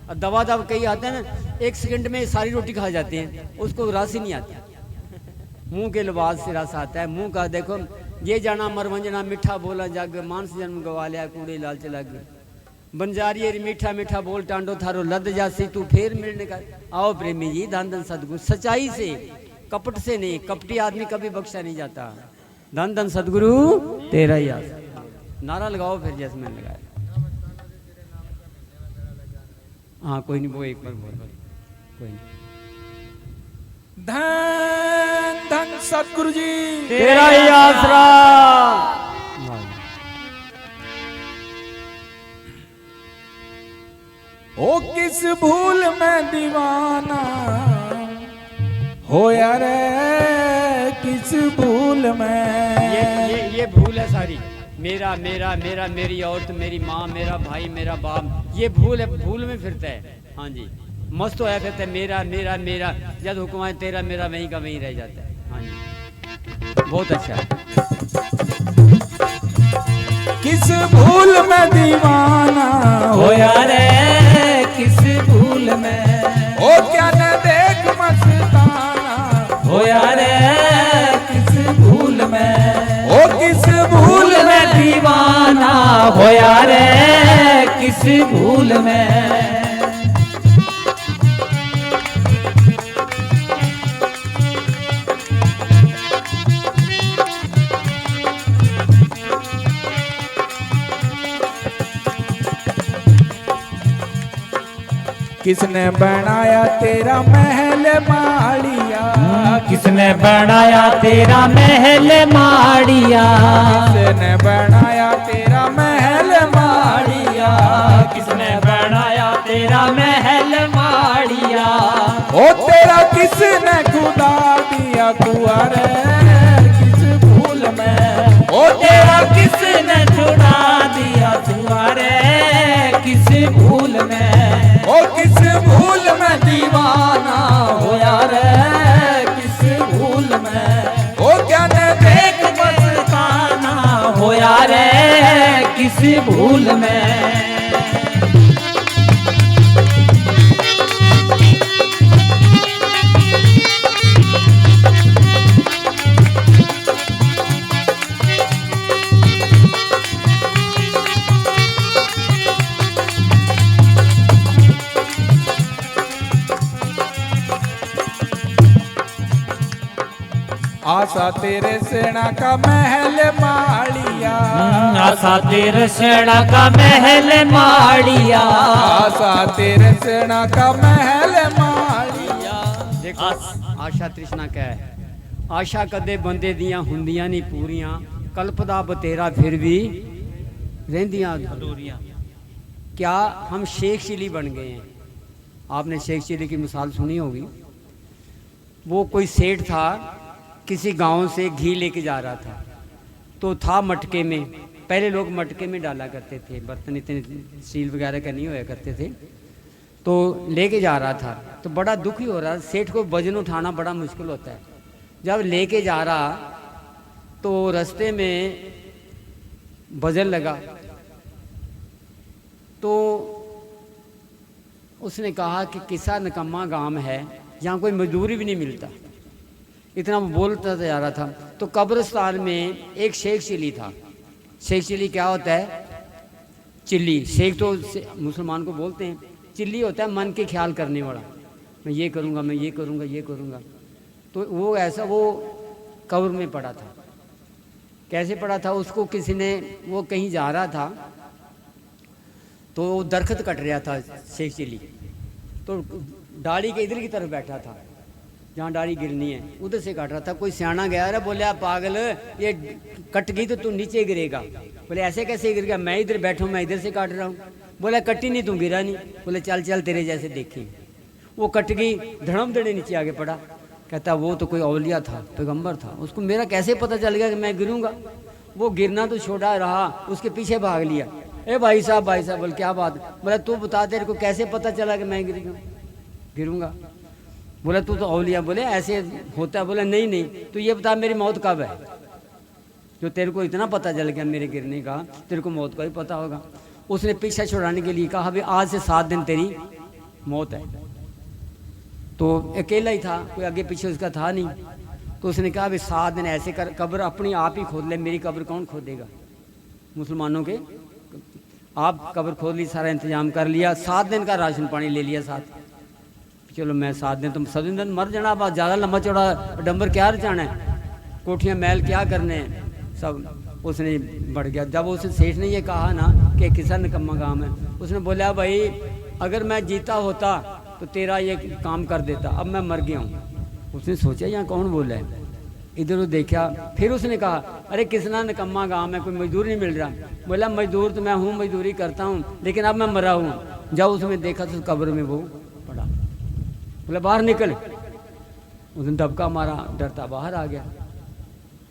और दवा कई आते हैं ना, 1 सेकंड में सारी रोटी खा जाते हैं, उसको रस ही नहीं आता। मुंह के लिबास से रस आता है। मुंह का देखो, ये जाना मरवंजना मीठा बोला जग, मानस जन्म गवा लिया कूड़े लालच लग। बंजारी रे मीठा मीठा बोल टांडो थारो लद जासी तू फिर मिलने का। आओ प्रेमी जी, धन धन सदगुरु, सच्चाई से, कपट से नहीं। कपटी आदमी कभी बख्शा नहीं जाता। धन धन सदगुरु तेरा ही आस। नारा लगाओ फिर जैसे मैंने लगाया। हाँ कोई नहीं, वो एक बार बोल, कोई नहीं। धन धन सतगुरु जी तेरा ही आसरा। ओ किस भूल में दीवाना होया रे, किस भूल में। ये भूल है सारी। मेरा मेरा मेरा, मेरी औरत, मेरी माँ, मेरा भाई, मेरा बाप, ये भूल है। भूल में फिरता है। हाँ जी, मस्त होया फिरता है। मेरा मेरा मेरा, जब हुक्म है तेरा मेरा वहीं का वहीं रह जाता है। हाँ जी, बहुत अच्छा है। किस भूल में दीवाना होया रे, किस भूल में। ओ क्या न देख मस्ताना होया रे, किस भूल में। ओ किस भूल में दीवाना होया रे, किस भूल में। किसने बनाया तेरा महल माड़िया, किसने बनाया तेरा महल माड़िया, किसने बनाया तेरा महल माड़िया, किसने बनाया तेरा महल माड़िया। ओ तेरा किसने खुदा दिया कुंवर किस भूल में। ओ तेरा किसने छुड़ा दिया कुंवर किस भूल में। ओ किस भूल में दीवाना होया रे, किस भूल में। ओ क्या ने देख मस्ताना होया रे, किस भूल में। आशा तेरे सेना का महल माड़िया, आशा तेरे सेना का महल माड़िया, आशा तेरे सेना का महल माड़िया। देखो आशा तृष्णा क्या है। आशा कदे बंदे दियां हुंदियां नहीं पूरियां, कल्पदा बतेरा फिर भी रहंदियां अधूरियां। क्या हम शेख चिली बन गए हैं। आपने शेख चिली की मिसाल सुनी होगी। वो कोई सेठ था, किसी गांव से घी लेके जा रहा था, तो था मटके में। पहले लोग मटके में डाला करते थे, बर्तन इतने स्टील वगैरह का नहीं होया करते थे। तो लेके जा रहा था, तो बड़ा दुखी हो रहा। सेठ को वजन उठाना बड़ा मुश्किल होता है। जब लेके जा रहा तो रास्ते में वजन लगा, तो उसने कहा कि किसा निकम्मा गांव है, यहाँ कोई मजदूरी भी नहीं मिलता। इतना वो बोलता जा रहा था। तो कब्रिस्तान में एक शेख चिली था। शेख चिली क्या होता है? चिल्ली। शेख तो मुसलमान को बोलते हैं, चिल्ली होता है मन के ख्याल करने वाला। मैं ये करूँगा, मैं ये करूँगा, ये करूँगा। तो वो ऐसा वो कब्र में पड़ा था। कैसे पड़ा था? उसको किसी ने, वो कहीं जा रहा था तो वो दरख्त कट रहा था शेख चिली, तो डाली के इधर की तरफ बैठा था जहाँ डाली गिरनी है, उधर से काट रहा था। कोई सियाना गया, अरे बोले आप पागल, ये कट गई तो तू नीचे गिरेगा। बोले ऐसे कैसे गिर गया? मैं इधर बैठूँ, मैं इधर से काट रहा हूँ। बोला कटी नहीं, तू गिरा नहीं। बोले चल चल तेरे जैसे देखी। वो कट गई, धड़म धड़े नीचे आगे पड़ा। कहता वो तो कोई औलिया था, पैगंबर था, उसको मेरा कैसे पता चल गया कि मैं गिरूंगा? वो गिरना तो छोड़ा रहा, उसके पीछे भाग लिया। ए भाई साहब बोल क्या बात? बोला तू बता तेरे को कैसे पता चला कि मैं गिरूंगा? बोला तू तो औलिया। बोले ऐसे होता है? बोला नहीं नहीं, तो ये बता मेरी मौत कब है? जो तेरे को इतना पता चल गया मेरे गिरने का, तेरे को मौत का भी पता होगा। उसने पीछा छुड़ाने के लिए कहा, भाई आज से 7 दिन तेरी मौत है। तो अकेला ही था, कोई आगे पीछे उसका था नहीं। तो उसने कहा भाई 7 दिन ऐसे कर, कब्र अपनी आप ही खोद ले, मेरी कब्र कौन खोदेगा? मुसलमानों के आप कब्र खोद ली, सारा इंतजाम कर लिया, 7 दिन का राशन पानी ले लिया साथ। चलो मैं 7 दिन, तुम 7 दिन मर जाना, अब ज़्यादा लंबा चौड़ा डंबर क्या रचाना है, कोठियाँ महल क्या करने हैं, सब उसने बढ़ गया। जब उस सेठ ने ये कहा ना कि किसान निकम्मा काम है, उसने बोला भाई अगर मैं जीता होता तो तेरा ये काम कर देता, अब मैं मर गया हूँ। उसने सोचा यहाँ कौन बोला है, इधर उधर देखा, फिर उसने कहा अरे किसना निकम्मा गाँव में कोई मजदूर नहीं मिल रहा। बोला मजदूर तो मैं हूँ, मजदूरी करता हूँ, लेकिन अब मैं मरा हूँ। जब उसमें देखा तो कब्र में वो पड़ा। बोला बाहर निकल, उसने दबका मारा, डरता बाहर आ गया।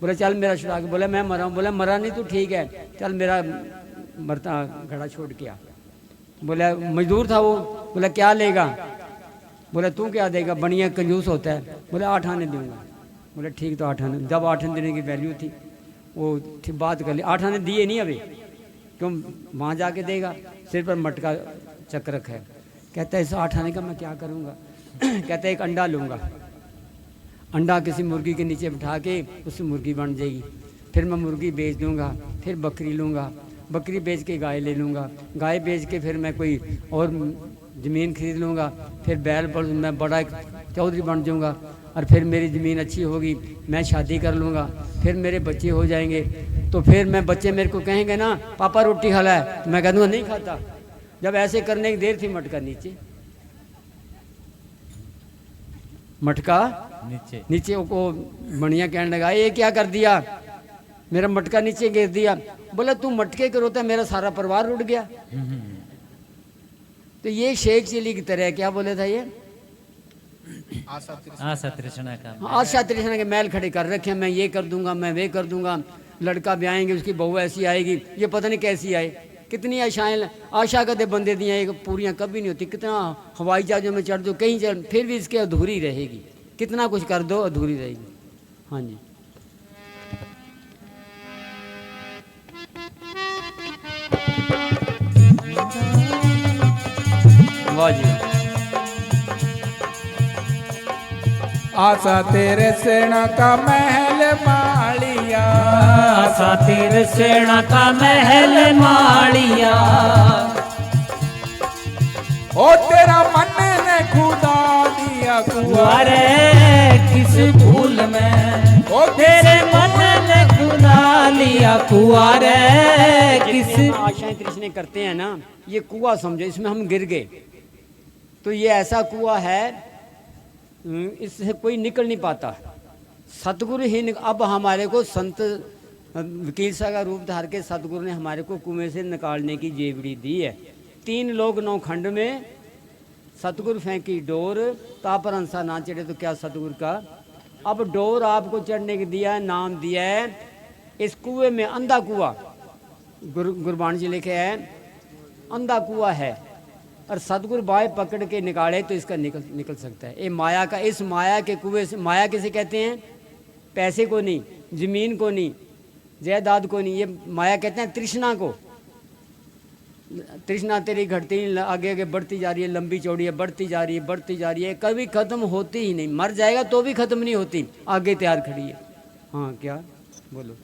बोला चल मेरा छुड़ा के, बोला मैं मरा हूँ। बोला मरा नहीं तो ठीक है, चल मेरा मरता घड़ा छोड़ के आ। बोला मजदूर था वो। बोला क्या लेगा। बोला तू क्या देगा, बढ़िया कंजूस होता है। बोला 8 आने दूंगा। बोला ठीक, तो 8 आने। जब 8 आने देने की वैल्यू थी वो बात कर ली, 8 आने दिए नहीं अभी, क्यों वहाँ जाके देगा, सिर पर मटका चक्र रखा है। कहता है इस 8 आने का मैं क्या करूँगा। कहता है एक अंडा लूँगा, अंडा किसी मुर्गी के नीचे बिठा के उससे मुर्गी बन जाएगी, फिर मैं मुर्गी बेच दूँगा, फिर बकरी लूँगा, बकरी बेच के गाय ले लूँगा, गाय बेच के फिर मैं कोई और ज़मीन खरीद लूँगा, फिर बैल पर मैं बड़ा चौधरी बन जाऊँगा, और फिर मेरी ज़मीन अच्छी होगी, मैं शादी कर लूँगा, फिर मेरे बच्चे हो जाएंगे, तो फिर मैं बच्चे मेरे को कहेंगे ना पापा रोटी खा ला है, मैं कह दूँगा नहीं खाता। जब ऐसे करने की देर थी मटका नीचे, मटका नीचे को बढ़िया कहने लगा ये क्या कर दिया, मेरा मटका नीचे गिर दिया। बोला तू मटके के रोता मेरा सारा परिवार उड़ गया। तो ये शेख चिली की तरह क्या बोले था, ये आशा तृष्णा का, आशा तृष्णा के मैल खड़े कर रखे, मैं ये कर दूंगा, मैं वे कर दूंगा, लड़का ब्याएंगे उसकी बहू ऐसी आएगी, ये पता नहीं कैसी आए। कितनी आशाएं, आशा कदे बंदे दियाँ एक पूरियाँ कभी नहीं होती। कितना हवाई जहाज़ों में चढ़ दो, कहीं चढ़, फिर भी इसके अधूरी रहेगी, कितना कुछ कर दो अधूरी रहेगी। हाँ जी वाह जी। आशा तेरे सेना का महल मालिया, आशा तेरे सेना का महल मालिया, ओ तेरा मन ने खुदा दिया कुंवर किस भूल में, ओ तेरे मन ने खुदा लिया कुआर किस। आशाएं तृष्णे करते हैं ना, ये कुआं समझो, इसमें हम गिर गए तो ये ऐसा कुआं है इससे कोई निकल नहीं पाता, सतगुरु ही अब हमारे को संत वकील साहब का रूप धार के सतगुरु ने हमारे को कुएं से निकालने की जेवड़ी दी है। 3 लोग 9 खंड में, सतगुरु फेंकी डोर, तापर अंसा ना चढ़े तो क्या सतगुरु का। अब डोर आपको चढ़ने के दिया है, नाम दिया है इस कुएं में, अंधा कुआं, गुरबाणी जी लिखे है अंधा कुआं है, और सतगुरु बाएं पकड़ के निकाले तो इसका निकल सकता है। ये माया का, इस माया के कुएं से, माया किसे कहते हैं, पैसे को नहीं, ज़मीन को नहीं, जायदाद को नहीं, ये माया कहते हैं तृष्णा को। तृष्णा तेरी घटती आगे आगे बढ़ती जा रही है, लंबी चौड़ी है, बढ़ती जा रही है, बढ़ती जा रही है, कभी ख़त्म होती ही नहीं, मर जाएगा तो भी ख़त्म नहीं होती, आगे तैयार खड़ी है। हाँ क्या बोलो।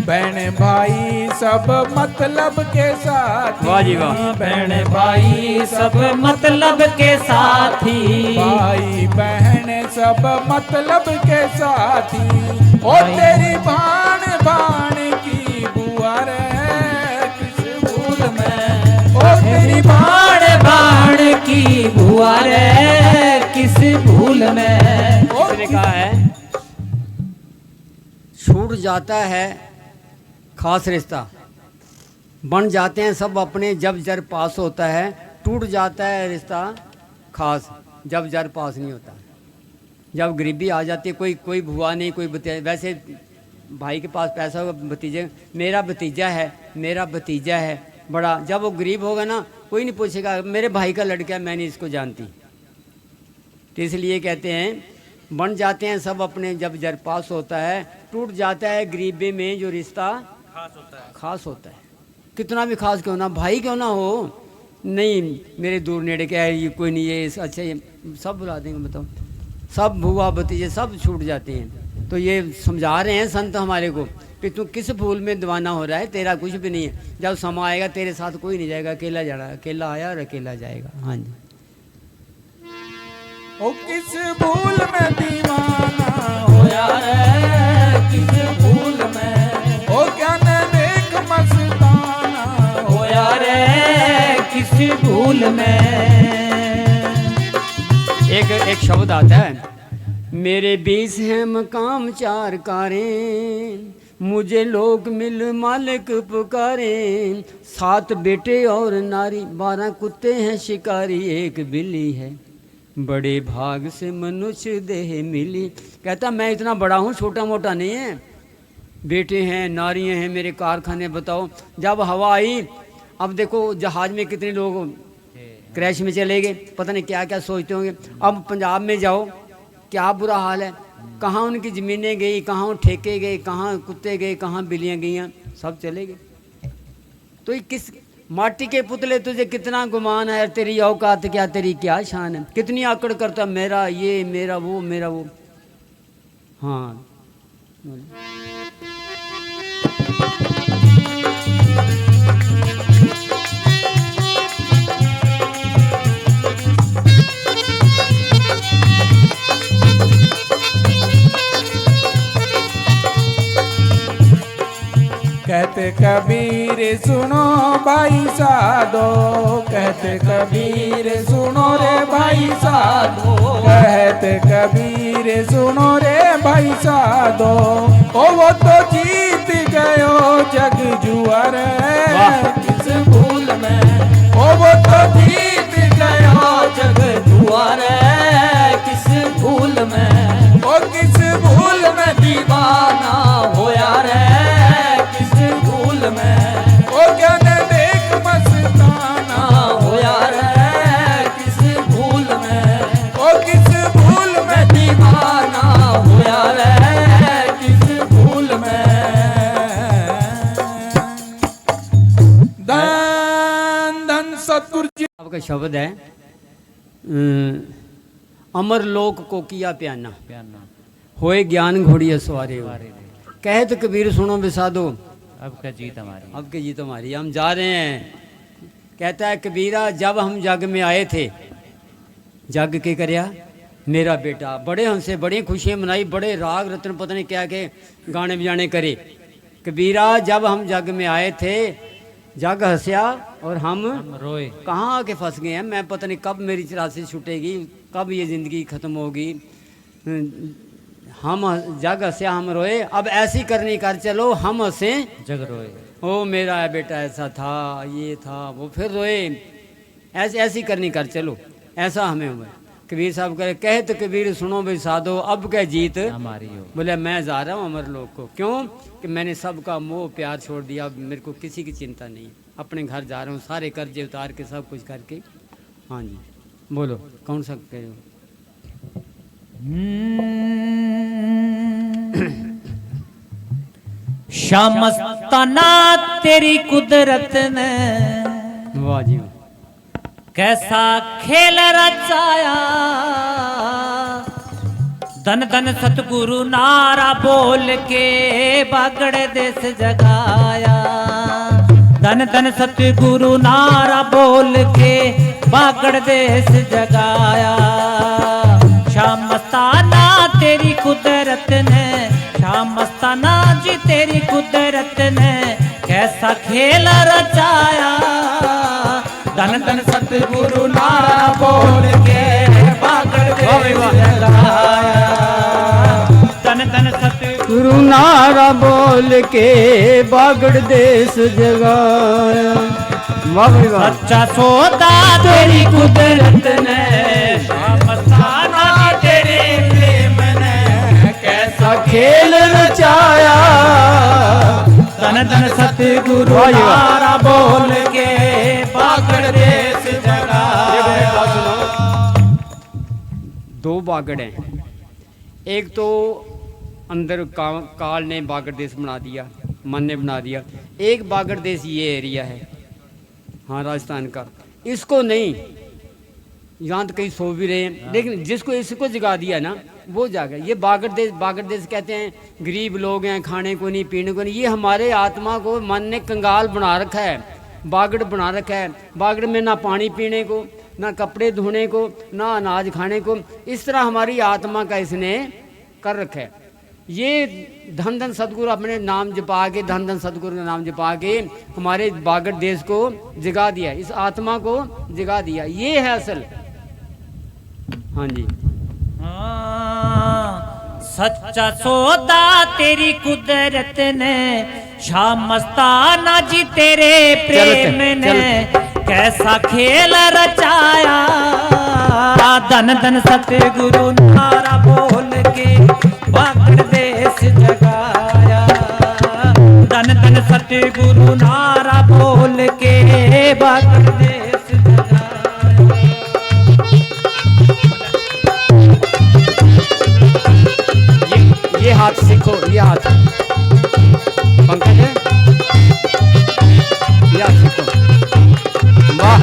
बहन भाई सब मतलब के साथ, वाह जी वाह। बहन भाई सब मतलब के साथी, भाई बहन सब मतलब के साथी, ओ तेरी भाण भाण की बुआ रे किस भूल में, ओ तेरी बाण बाण की बुआ रे किस भूल में। उसने कहा है छूट जाता है खास रिश्ता, बन जाते हैं सब अपने जब जर पास होता है, टूट जाता है रिश्ता खास जब जर पास नहीं होता। जब गरीबी आ जाती है, कोई भुआ नहीं, कोई भतीजा, वैसे भाई के पास पैसा होगा, भतीजे मेरा भतीजा है बड़ा, जब वो गरीब होगा ना कोई नहीं पूछेगा मेरे भाई का लड़का है, मैं नहीं इसको जानती, तो इसलिए कहते हैं बन जाते हैं सब अपने, जब जर पास होता है, टूट जाता है गरीबी में जो रिश्ता खास होता है। कितना भी खास क्यों ना, भाई क्यों ना हो, नहीं मेरे दूर नेड़े क्या है, ये कोई नहीं, ये अच्छा, ये सब बुला देंगे, बताओ, सब भुआ भतीजे सब छूट जाते हैं। तो ये समझा रहे हैं संत हमारे को कि तू किस फूल में दीवाना हो रहा है, तेरा कुछ भी नहीं है, जब समा आएगा तेरे साथ कोई नहीं जाएगा, अकेला जाना, अकेला आया और अकेला जाएगा। हाँ जी। ओ किस भूल में दीवाना होया रे, किस भूल में, ओ क्या न देख मस्ताना होया रे, किस भूल में। एक शब्द आता है, मेरे 20 हैं मकाम 4 कारें, मुझे लोग मिल मालिक पुकारे, 7 बेटे और नारी, 12 कुत्ते हैं शिकारी, 1 बिल्ली है, बड़े भाग से मनुष्य देह मिली। कहता मैं इतना बड़ा हूँ, छोटा मोटा नहीं है, बेटे हैं, नारियाँ हैं, मेरे कारखाने। बताओ जब हवा आई, अब देखो जहाज में कितने लोग क्रैश में चले गए, पता नहीं क्या क्या सोचते होंगे। अब पंजाब में जाओ, क्या बुरा हाल है, कहाँ उनकी ज़मीनें गई, कहाँ ठेके गए, कहाँ कुत्ते गए, कहाँ बिल्लियाँ गई, सब चले गए। तो ये किस माटी के पुतले, तुझे कितना गुमान है, तेरी औकात क्या, तेरी क्या शान है, कितनी आकड़ करता, मेरा ये, मेरा वो, मेरा वो। हाँ कहते कबीर सुनो भाई साधो, कहते कबीर सुनो रे भाई साधो, कहते कबीर सुनो रे भाई साधो, ओ वो तो जीत गयो जग जुआ रे, किस भूल में, ओ वो तो जीत गयो जग जुआ रे, किस भूल में, ओ किस भूल में दीवाना होया रे, ओ क्या न देख मस्ताना होया रे, किस भूल में, ओ किस भूल में दीवाना होया रे, किस भूल में। धन धन सतगुरु जी आपका शब्द है, अमर लोक को किया प्याना, होए ज्ञान घोड़िया सवारे, कहे तो कबीर सुनो बिसादो, अब का जीत हमारी, अब की जीत हमारी, हम जा रहे हैं। कहता है कबीरा जब हम जग में आए थे, जग के करया मेरा बेटा, बड़े हमसे बड़ी खुशियाँ मनाई, बड़े राग रत्न पता नहीं क्या के गाने बजाने करे। कबीरा जब हम जग में आए थे, जग हंसया और हम रोए, कहाँ आके फंस गए हैं, मैं पता नहीं कब मेरी चरासी छूटेगी, कब ये ज़िंदगी ख़त्म होगी। हम जग हंसया हम रोए, अब ऐसी करनी कर चलो हम हंसे जग रोए, ओ मेरा बेटा ऐसा था, ये था, वो फिर रोए, ऐसी करनी कर चलो, ऐसा हमें हुआ। कबीर साहब कहे तो कबीर सुनो भाई साधो, अब क्या जीत हमारी हो। बोले मैं जा रहा हूँ अमर लोक को, क्यों कि मैंने सबका मोह प्यार छोड़ दिया, अब मेरे को किसी की चिंता नहीं, अपने घर जा रहा हूँ, सारे कर्जे उतार के सब कुछ करके। हाँ जी बोलो कौन सा कह रहे हो? शामस्ताना तेरी कुदरत ने वाह जी कैसा खेल रचाया, धन धन सतगुरु नारा बोल के बागड़े देश जगाया, धन धन सतगुरु नारा बोल के बागड़ देश जगाया। शामस्ताना तेरी कुदरत ने, शामस्ताना जी तेरी कुदरत ने कैसा खेल रचाया, धन धन सतगुरु नारा बोल के बागड़ देश जगाया, धन धन सतगुरु नारा बोल के बागड़ देश जगाया। सच्चा सौदा तेरी कुदरत ने, शामस्ताना तेरे प्रेम ने कैसा खेल रचाया, धन धन सतगुरु नारा बोल के बागड़ देश जगाया। दो बागड़ हैं। एक तो अंदर काल ने बागड़ देश बना दिया, मन ने बना दिया। एक बागड़ देश ये एरिया है, हाँ, राजस्थान का। इसको नहीं, यहाँ तो कहीं सो भी रहे हैं, लेकिन जिसको इसको जगा दिया ना वो जागा। ये बागड़ देश कहते हैं, गरीब लोग हैं, खाने को नहीं, पीने को नहीं। ये हमारे आत्मा को मन ने कंगाल बना रखा है, बागड़ बना रखा है। बागड़ में ना पानी पीने को, ना कपड़े धोने को, ना अनाज खाने को। इस तरह हमारी आत्मा का इसने कर रखा है। ये धन धन सतगुरु अपने नाम जपा के, धन धन सतगुरु का नाम जपा के हमारे बागड़ देश को जगा दिया, इस आत्मा को जगा दिया। ये है असल। हाँ जी, सच्चा सौदा तेरी कुदरत ने, शाह मस्ताना जी तेरे प्रेम ने कैसा खेल रचाया। धन धन सतगुरु नारा बोल के बागड़ देश जगाया। धन धन सतगुरु नारा बोल के बागड़ देश जगाया। ये हाथ सीखो, ये हाथ पंकज है, ये हाथ सीखो। वाह,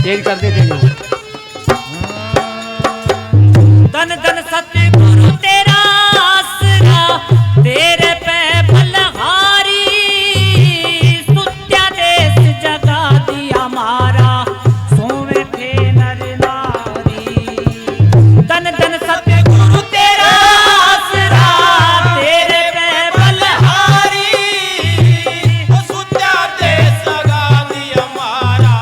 तेज कर देते हैं। धन धन सतगुरु तेरा आसरा, तेरे पे बलहारी। सुत्या देश जगा दिया हमारा, सोवे थे नर नारी। धन धन सतगुरु तेरा आसरा, तेरे पे बलहारी। सुत्या देश जगा दिया हमारा,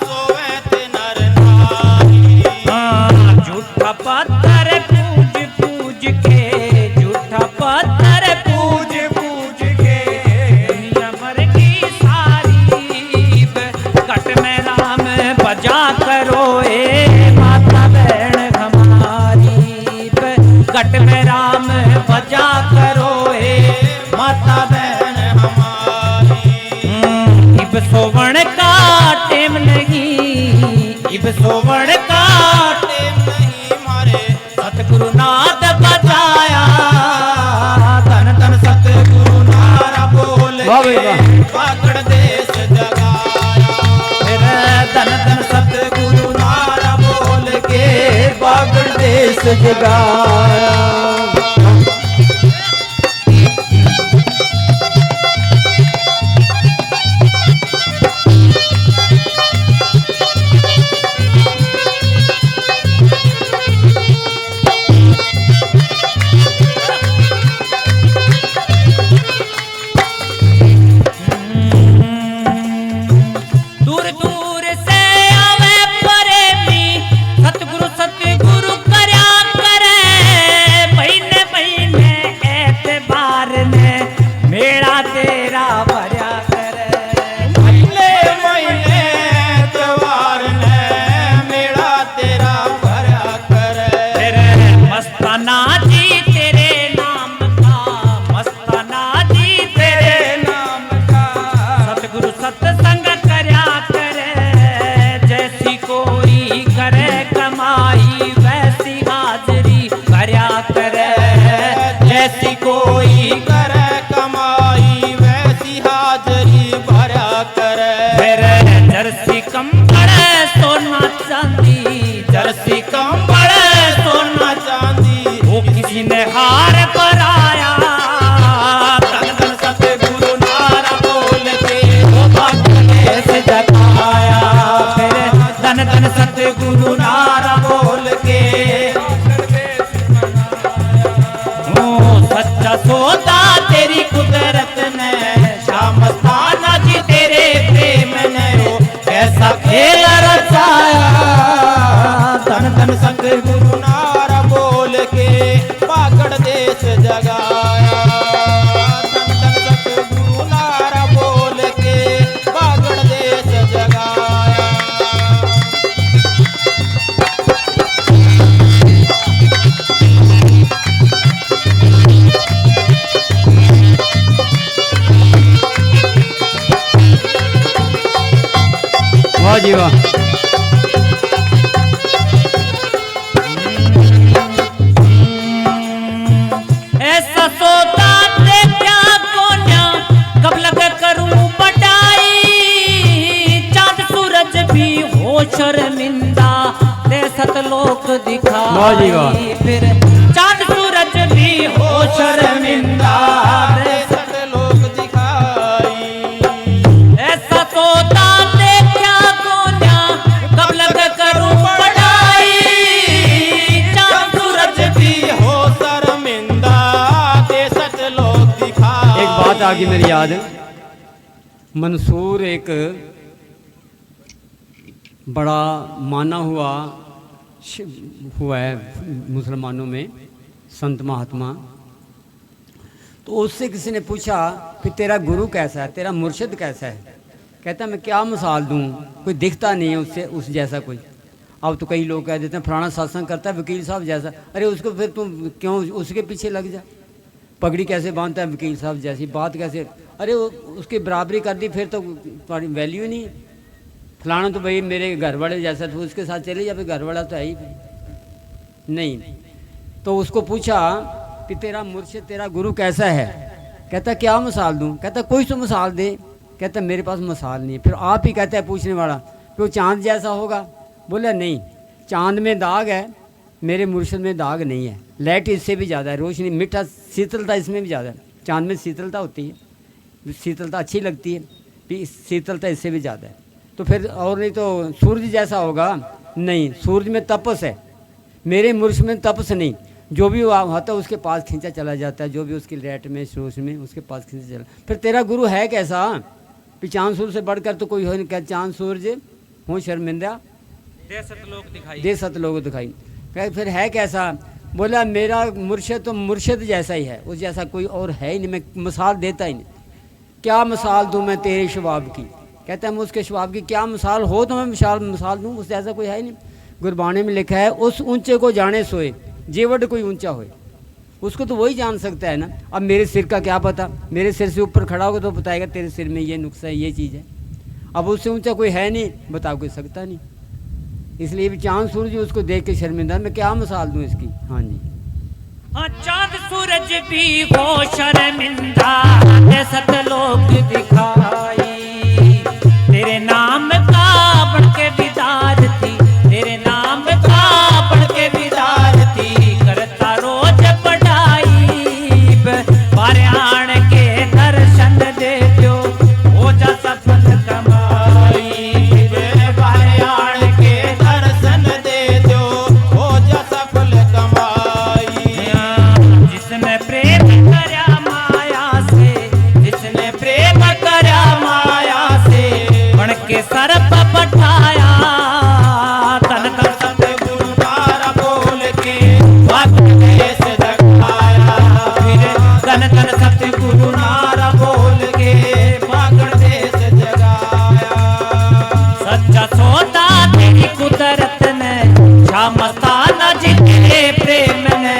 सोवे थे नर नारी। झूठा पत्थर पूज पूज के, झूठा पत्थर पूज पूज के दुनिया भर की सारी। कट में राम बजा करो ए माता बहन हमारी। कट में राम बजा करो ए माता बहन हमारी। इब सोवण का टेम नहीं, इब सोवण का नहीं मारे सतगुरु नाद बजाया। धन धन सतगुरु नारा बोल वाह भाई के वाह। बागड़ देश जगाया। फिर धन धन सतगुरु नारा बोल के बागड़ देश जगाया। दूर दूर से आवे प्रेमी, सतगुरु सतगुरु करया करे। महीने महीने एतबार ने मेरा तेरा भरया करे। महीने महीने त्योहार ने मेरा तेरा भरा करे। तेरे मस्ताना जी तेरे नाम का, मस्ताना जी तेरे नाम का सतगुरु सत्संग करया करे। जैसी कोई करे कमाई, वैसी हाजरी भरया करे। जैसी कोई करे कमाई, वैसी हाजरी भरा करे। फिर जर्सी कंबल सोना चांदी, जर्सी कंबल सोना चांदी वो किसी ने हार पराया। धन धन सतगुरु नारा बोल के वो बागड़ देश जगाया। फिर धन धन सतगुरु नारा बोल के ओ सच्चा सौदा तेरी कुदरत ने, शाह मस्ताना जी तेरे प्रेम ने कैसा खेल रचाया। धन धन सतगुरु नारा बोल के बागड़ देश जगाया। धन धन सतगुरु नारा बोल के बागड़ देश जगाया। जी वाह। ऐसा सोता ते क्या कोन्या कब लग करूं बटाई, चांद सूरज भी हो शर्मिंदा दे सतलोक वाह जी वाह। दिखाई, फिर चांद सूरज भी हो शर्मिंदा दे सतलोक दिखाई। ऐसा सोता ते क्या कोन्या कब लग करूं बटाई, चांद सूरज भी हो शर्मिंदा दे सतलोक दिखाई। एक बात आ गई मेरी याद। मंसूर एक बड़ा माना हुआ है मुसलमानों में, संत महात्मा। तो उससे किसी ने पूछा कि तेरा गुरु कैसा है, तेरा मुर्शिद कैसा है। कहता मैं क्या मिसाल दूँ, कोई दिखता नहीं है उससे उस जैसा कोई। अब तो कई लोग कह देते हैं फलाना सत्संग करता है वकील साहब जैसा। अरे उसको फिर तुम क्यों उसके पीछे लग जा। पगड़ी कैसे बांधता है वकील साहब जैसी, बात कैसे, अरे उसकी बराबरी कर दी फिर तो तुम्हारी वैल्यू नहीं है। फलाना तो भाई मेरे घर वाले जैसा, तो उसके साथ चले जा, घर वाला तो है ही नहीं। तो उसको पूछा कि तेरा मुर्शिद तेरा गुरु कैसा है। कहता क्या मिसाल दूँ। कहता कोई तो मिसाल दे। कहता मेरे पास मिसाल नहीं है। फिर आप ही कहता है पूछने वाला कि वो चाँद जैसा होगा। बोला नहीं, चाँद में दाग है, मेरे मुर्शिद में दाग नहीं है। लाइट इससे भी ज़्यादा है, रोशनी मीठा शीतलता इसमें भी ज़्यादा है। चाँद में शीतलता होती है, शीतलता अच्छी लगती है, शीतलता इससे भी ज़्यादा है। तो फिर और नहीं तो सूरज जैसा होगा। नहीं, सूरज में तपस है, मेरे मुर्शिद में तपस नहीं। जो भी होता है उसके पास खींचा चला जाता है, जो भी उसकी लाइट में रोशनी में उसके पास खींचा चला। फिर तेरा गुरु है कैसा। फिर चाँद सूरज से बढ़कर तो कोई हो नहीं। क्या चाँद सूरज हो शर्मिंदा दे सतलोक दिखाई, दे सतलोक दिखाई। कह फिर है कैसा। बोला मेरा मुर्शिद तो मुर्शिद जैसा ही है, उस जैसा कोई और है ही नहीं। मैं मिसाल देता ही नहीं। क्या मिसाल दूँ मैं तेरे शबाब की। कहता है मैं उसके शबाब की क्या मिसाल हो तो मैं मिसाल दूँ, उस जैसा कोई है ही नहीं। गुरबाणी में लिखा है उस ऊंचे को जाने सोए जेवड कोई ऊंचा होए। उसको तो वही जान सकता है ना। अब मेरे सिर का क्या पता, मेरे सिर से ऊपर खड़ा होगा तो बताएगा तेरे सिर में ये नुक्सा है, ये चीज़ है। अब उससे ऊंचा कोई है नहीं, बता कोई सकता नहीं। इसलिए भी चाँद सूरज उसको देख के शर्मिंदा, मैं क्या मिसाल दूँ इसकी। हाँ जी, हाँ चांद सूरज भी हो शर्मिंदा दे सतलोक दिखाई, तेरे नाम का बढ़ के बिदार थी, तेरे नाम का बढ़ के बिदार थी, करता रोज पढ़ाई, पारायण के दर्शन दे दो हो जा सफल कमाई, पारायण के दर्शन दे दो हो जा सफल कमाई। जिसने प्रेम करया माया से, जिसने प्रेम करया माया से, बन के सर्प पठाया, तन तन सतगुरु नारा बोल के वाकई देश जगाया। फिर तन तन सतगुरु नारा बोल के वाकई देश जगाया। सच्चा सौदा तेरी कुदरत ने, शामस्ताना जितने प्रेम ने,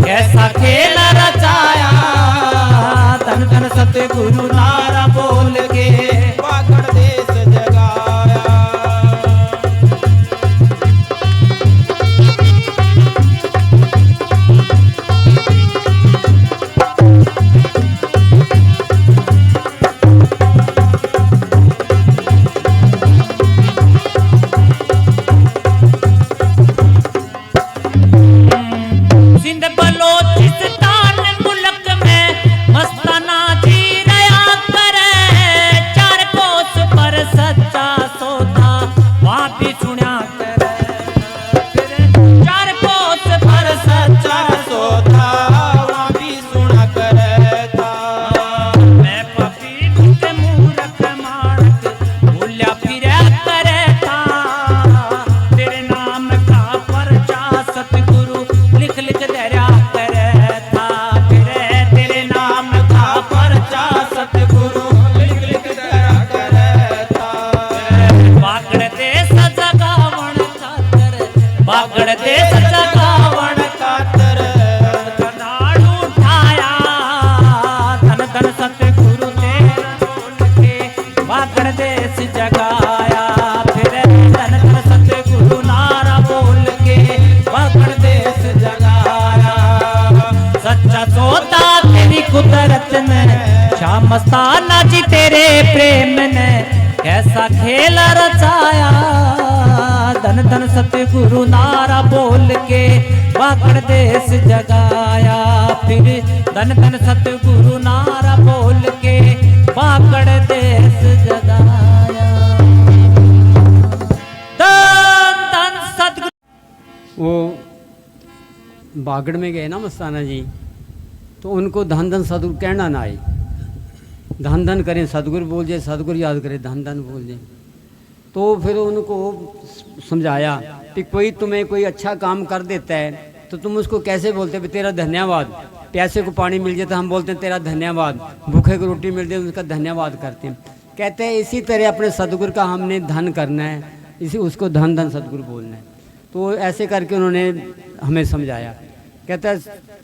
कैसा खेल रचाया, तन तन सतगुरु नारा बोल के वाकई देश जगाया। सिंध बलोचिस्तान मुल्क में मस्ताना जी रया करे, चार कोस पर सच्चा सौदा वहाँ भी सुना करे, चार कोस पर सच्चा सौदा वहाँ भी सुना करता। मैं पपी के मूर्ख मानक भूल्या फिरा करे था, तेरे नाम का परचा सतगुरु लिख लिख दरिया करे था, फिर तेरे नाम का परचा सतगुरु लिख लिख दया करता। बागड़ देश जगावण खातर, बागड़ देश जगावण खातर कनाड़ उठाया, धन धन सतगुरु तेरा बोल के बागड़ देश जगाया, फिर मस्ताना जी तेरे प्रेम ने कैसा खेल रचाया। धन धन सतगुरु नारा बोल के बाकड़ देश जगाया। फिर धन धन सतगुरु नारा बोल के बाकड़ देश जगाया। धन धन सतगुरु। वो बागड़ में गए ना मस्ताना जी, तो उनको धन धन सदगुरु कहना ना आए। धन धन करें सदगुरु बोल जाए, सदगुरु याद करें धन धन बोल जाए। तो फिर उनको समझाया कि कोई तुम्हें कोई अच्छा काम कर देता है तो तुम उसको कैसे बोलते हैं तेरा धन्यवाद। प्यासे को पानी मिल जाए तो हम बोलते हैं तेरा धन्यवाद, भूखे को रोटी मिल जाए उसका धन्यवाद करते हैं। कहते हैं इसी तरह अपने सदगुरु का हमने धन करना है, इसी उसको धन धन सदगुरु बोलना है। तो ऐसे करके उन्होंने हमें समझाया। कहता है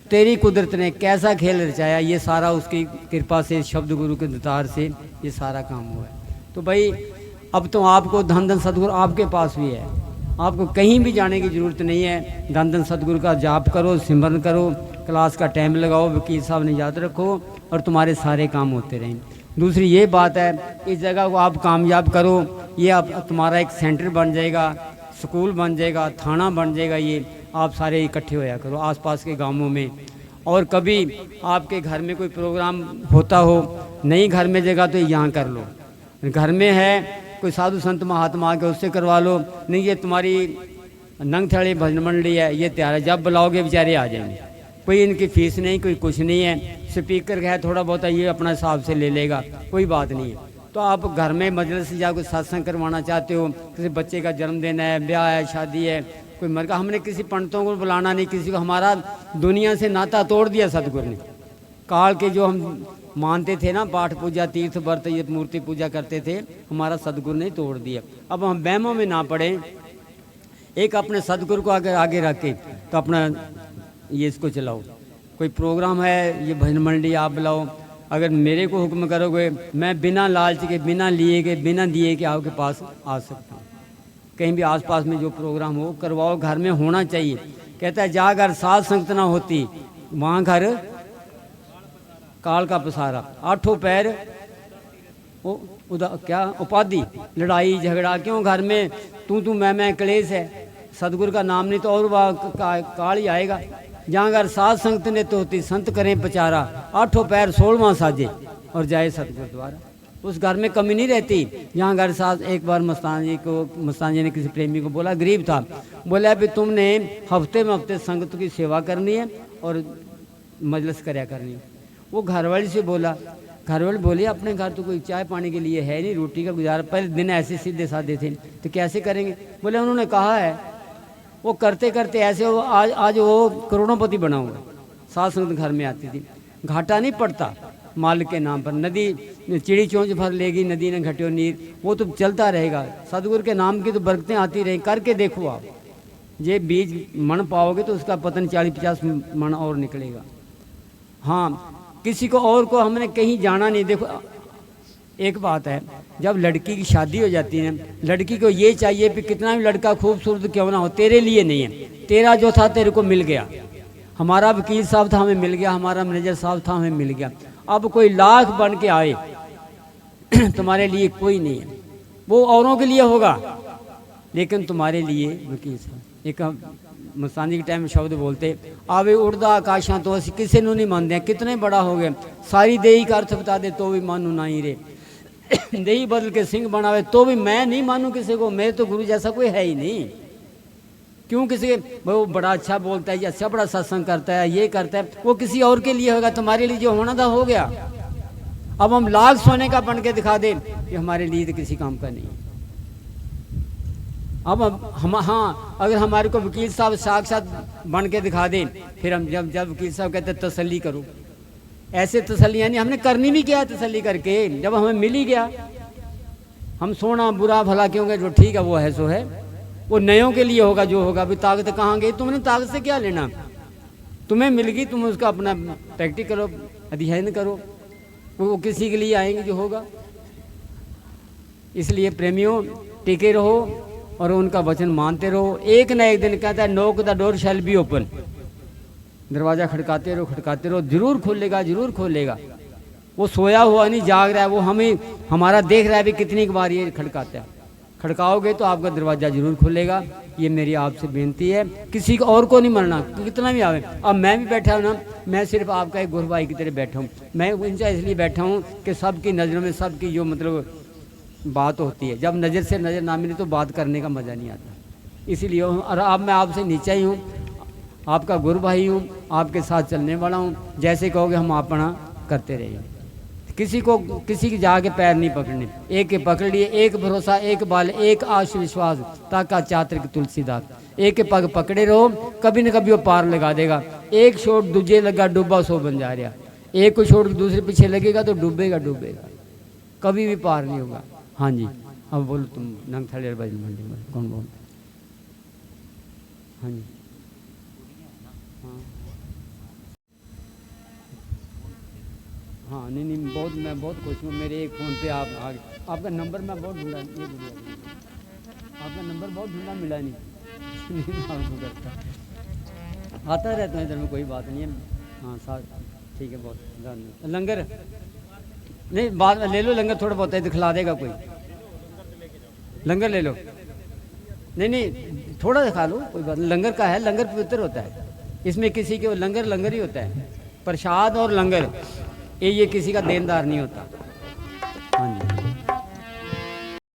तेरी कुदरत ने कैसा खेल रचाया, ये सारा उसकी कृपा से, शब्द गुरु के दतार से ये सारा काम हुआ है। तो भाई अब तो आपको धन धन सदगुरु आपके पास भी है, आपको कहीं भी जाने की ज़रूरत नहीं है। धन धन सदगुरु का जाप करो, सिमरन करो, क्लास का टाइम लगाओ, वकील साहब ने याद रखो और तुम्हारे सारे काम होते रहें। दूसरी ये बात है, इस जगह को आप कामयाब करो, ये आप तुम्हारा एक सेंटर बन जाएगा, स्कूल बन जाएगा, थाना बन जाएगा। ये आप सारे इकट्ठे होया करो आसपास के गांवों में। और कभी आपके घर में कोई प्रोग्राम होता हो, नहीं घर में जगह तो यहाँ कर लो, घर में है कोई साधु संत महात्मा आके उससे करवा लो। नहीं ये तुम्हारी नंगथड़ी भजन मंडली है, ये तैयार है, जब बुलाओगे बेचारे आ जाएंगे। कोई इनकी फीस नहीं, कोई कुछ नहीं है, स्पीकर है थोड़ा बहुत ये अपना हिसाब से ले लेगा, कोई बात नहीं है। तो आप घर में मजलिस या कोई सत्संग करवाना चाहते हो, किसी बच्चे का जन्मदिन है, ब्याह है, शादी है, कोई मर गया, हमने किसी पंडितों को बुलाना नहीं, किसी को, हमारा दुनिया से नाता तोड़ दिया सतगुरु ने। काल के जो हम मानते थे ना, पाठ पूजा, तीर्थ व्रत, ये मूर्ति पूजा करते थे, हमारा सदगुरु ने तोड़ दिया। अब हम वहमों में ना पड़े, एक अपने सदगुरु को आगे रख के तो अपना ये इसको चलाओ। कोई प्रोग्राम है, ये भजन मंडली आप बुलाओ, अगर मेरे को हुक्म करोगे मैं बिना लालच के, बिना लिए के, बिना दिए के आपके पास आ सकता हूँ। कहीं भी आसपास में जो प्रोग्राम हो करवाओ, घर में होना चाहिए। कहता है जहाँ घर साध संगत ना होती वहाँ घर काल का पसारा, आठों पैर क्या उपाधि, लड़ाई झगड़ा, क्यों घर में तू मैं क्लेश है। सदगुरु का नाम नहीं तो और वह काल ही आएगा। जहाँ घर साध संगत ने तो होती संत करें पचारा, आठों पैर 16वां साजे और जाए सतगुरु द्वारा। उस घर में कमी नहीं रहती जहाँ घर साथ। एक बार मस्तान जी ने किसी प्रेमी को बोला, गरीब था, बोला भी तुमने हफ्ते में हफ्ते संगत की सेवा करनी है और मजलिस करया करनी है। वो घरवाली से बोला, घरवाली बोली अपने घर तो कोई चाय पानी के लिए है नहीं, रोटी का गुजारा, पहले दिन ऐसे सीधे साधे थे तो कैसे करेंगे। बोले उन्होंने कहा है, वो करते करते ऐसे वो आज वो करोड़ोंपति बना हुआ। सात संगत घर में आती थी, घाटा नहीं पड़ता मालिक के नाम पर। नदी चिड़ी चोंच भर लेगी, नदी ने घटियो नीर, वो तो चलता रहेगा। सदगुरु के नाम की तो बरकतें आती रही। करके देखो आप, ये बीज मन पाओगे तो उसका पतन 40-50 मन और निकलेगा। हाँ, किसी को और को हमने कहीं जाना नहीं। देखो एक बात है, जब लड़की की शादी हो जाती है, लड़की को ये चाहिए कि कितना भी लड़का खूबसूरत क्यों ना हो, तेरे लिए नहीं है, तेरा जो था तेरे को मिल गया। हमारा वकील साहब था, हमें मिल गया, हमारा मैनेजर साहब था, हमें मिल गया। अब कोई लाख बन के आए तुम्हारे लिए कोई नहीं है, वो औरों के लिए होगा, लेकिन तुम्हारे लिए वकील साहब। एक मस्तानी के टाइम शब्द बोलते, आवे उड़दा आकाशा तो असी किसी नहीं मानते, कितने बड़ा हो गए, सारी देही का अर्थ बता दे तो भी मानू ना ही रे, देही बदल के सिंह बनावे तो भी मैं नहीं मानू किसी को, मेरे तो गुरु जैसा कोई है ही नहीं। क्यों किसी वो बड़ा अच्छा बोलता है, अच्छा बड़ा सत्संग करता है, ये करता है, वो किसी और के लिए होगा, तुम्हारे लिए जो होना था हो गया। अब हम लाख सोने का बन के दिखा दें, ये हमारे लिए तो किसी काम का नहीं। अब हम हाँ, अगर हमारे को वकील साहब साक्षात बन के दिखा दें, फिर हम जब वकील साहब कहते तसल्ली करो, ऐसे तसल्ली नहीं हमने करनी भी क्या तसल्ली करके, जब हमें मिल ही गया। हम सोना बुरा भला क्यों गए, जो ठीक है वो है सो है, वो नयों के लिए होगा जो होगा। अभी ताकत कहाँ गई, तुमने ताकत से क्या लेना, तुम्हें मिल गई, तुम उसका अपना प्रैक्टिस करो, अध्ययन करो, वो किसी के लिए आएंगे जो होगा। इसलिए प्रेमियों टिके रहो और उनका वचन मानते रहो। एक न एक दिन कहता है knock the door shall be open, दरवाज़ा खड़काते रहो, जरूर खोलेगा, जरूर खोलेगा। वो सोया हुआ नहीं, जाग रहा है, वो हमें हमारा देख रहा है भी कितनी बार ये खड़काता है। खड़काओगे तो आपका दरवाज़ा जरूर खुलेगा। ये मेरी आपसे बेनती है, किसी को और को नहीं मरना, कितना भी आवे। अब मैं भी बैठा हूँ ना, मैं सिर्फ आपका एक गुरु भाई की तरह बैठा हूँ। मैं इनसे इसलिए बैठा हूँ कि सबकी नज़रों में सबकी जो मतलब बात होती है, जब नज़र से नज़र ना मिले तो बात करने का मज़ा नहीं आता। इसीलिए और अब मैं आपसे नीचा ही हूँ, आपका गुरु भाई हूँ, आपके साथ चलने वाला हूँ। जैसे कहोगे हम अपना करते रहेंगे। किसी की जाके पैर नहीं पकड़ने, एक के पकड़ लिए, एक भरोसा, एक बाल, एक आश विश्वास, ताका चात्र की तुलसीदास। एक के पग पकड़े रहो, कभी न कभी वो पार लगा देगा। एक छोड़ दूजे लगा डूबा सो बन जा रहा, एक को छोड़ दूसरे पीछे लगेगा तो डूबेगा, कभी भी पार नहीं होगा। हाँ जी, अब बोलो तुम नंगथाली भजन मंडी में कौन बोल? हाँ जी, हाँ नहीं बहुत, मैं बहुत खुश हूँ। मेरे एक फ़ोन पे आप आ गए। आपका नंबर मैं बहुत ढूंढा, ये आपका नंबर बहुत ढूंढा, मिला नहीं। आता रहता है इधर में, कोई बात नहीं है। हाँ साथ ठीक है, बहुत धन्यवाद। लंगर नहीं, बाद में ले लो लंगर, थोड़ा बहुत है दिखला देगा कोई। लंगर ले लो, नहीं थोड़ा दिखा लो, कोई बात नहीं। लंगर का है, लंगर पवित्र होता है, इसमें किसी के लंगर ही होता है। प्रसाद और लंगर ये किसी का देनदार नहीं होता।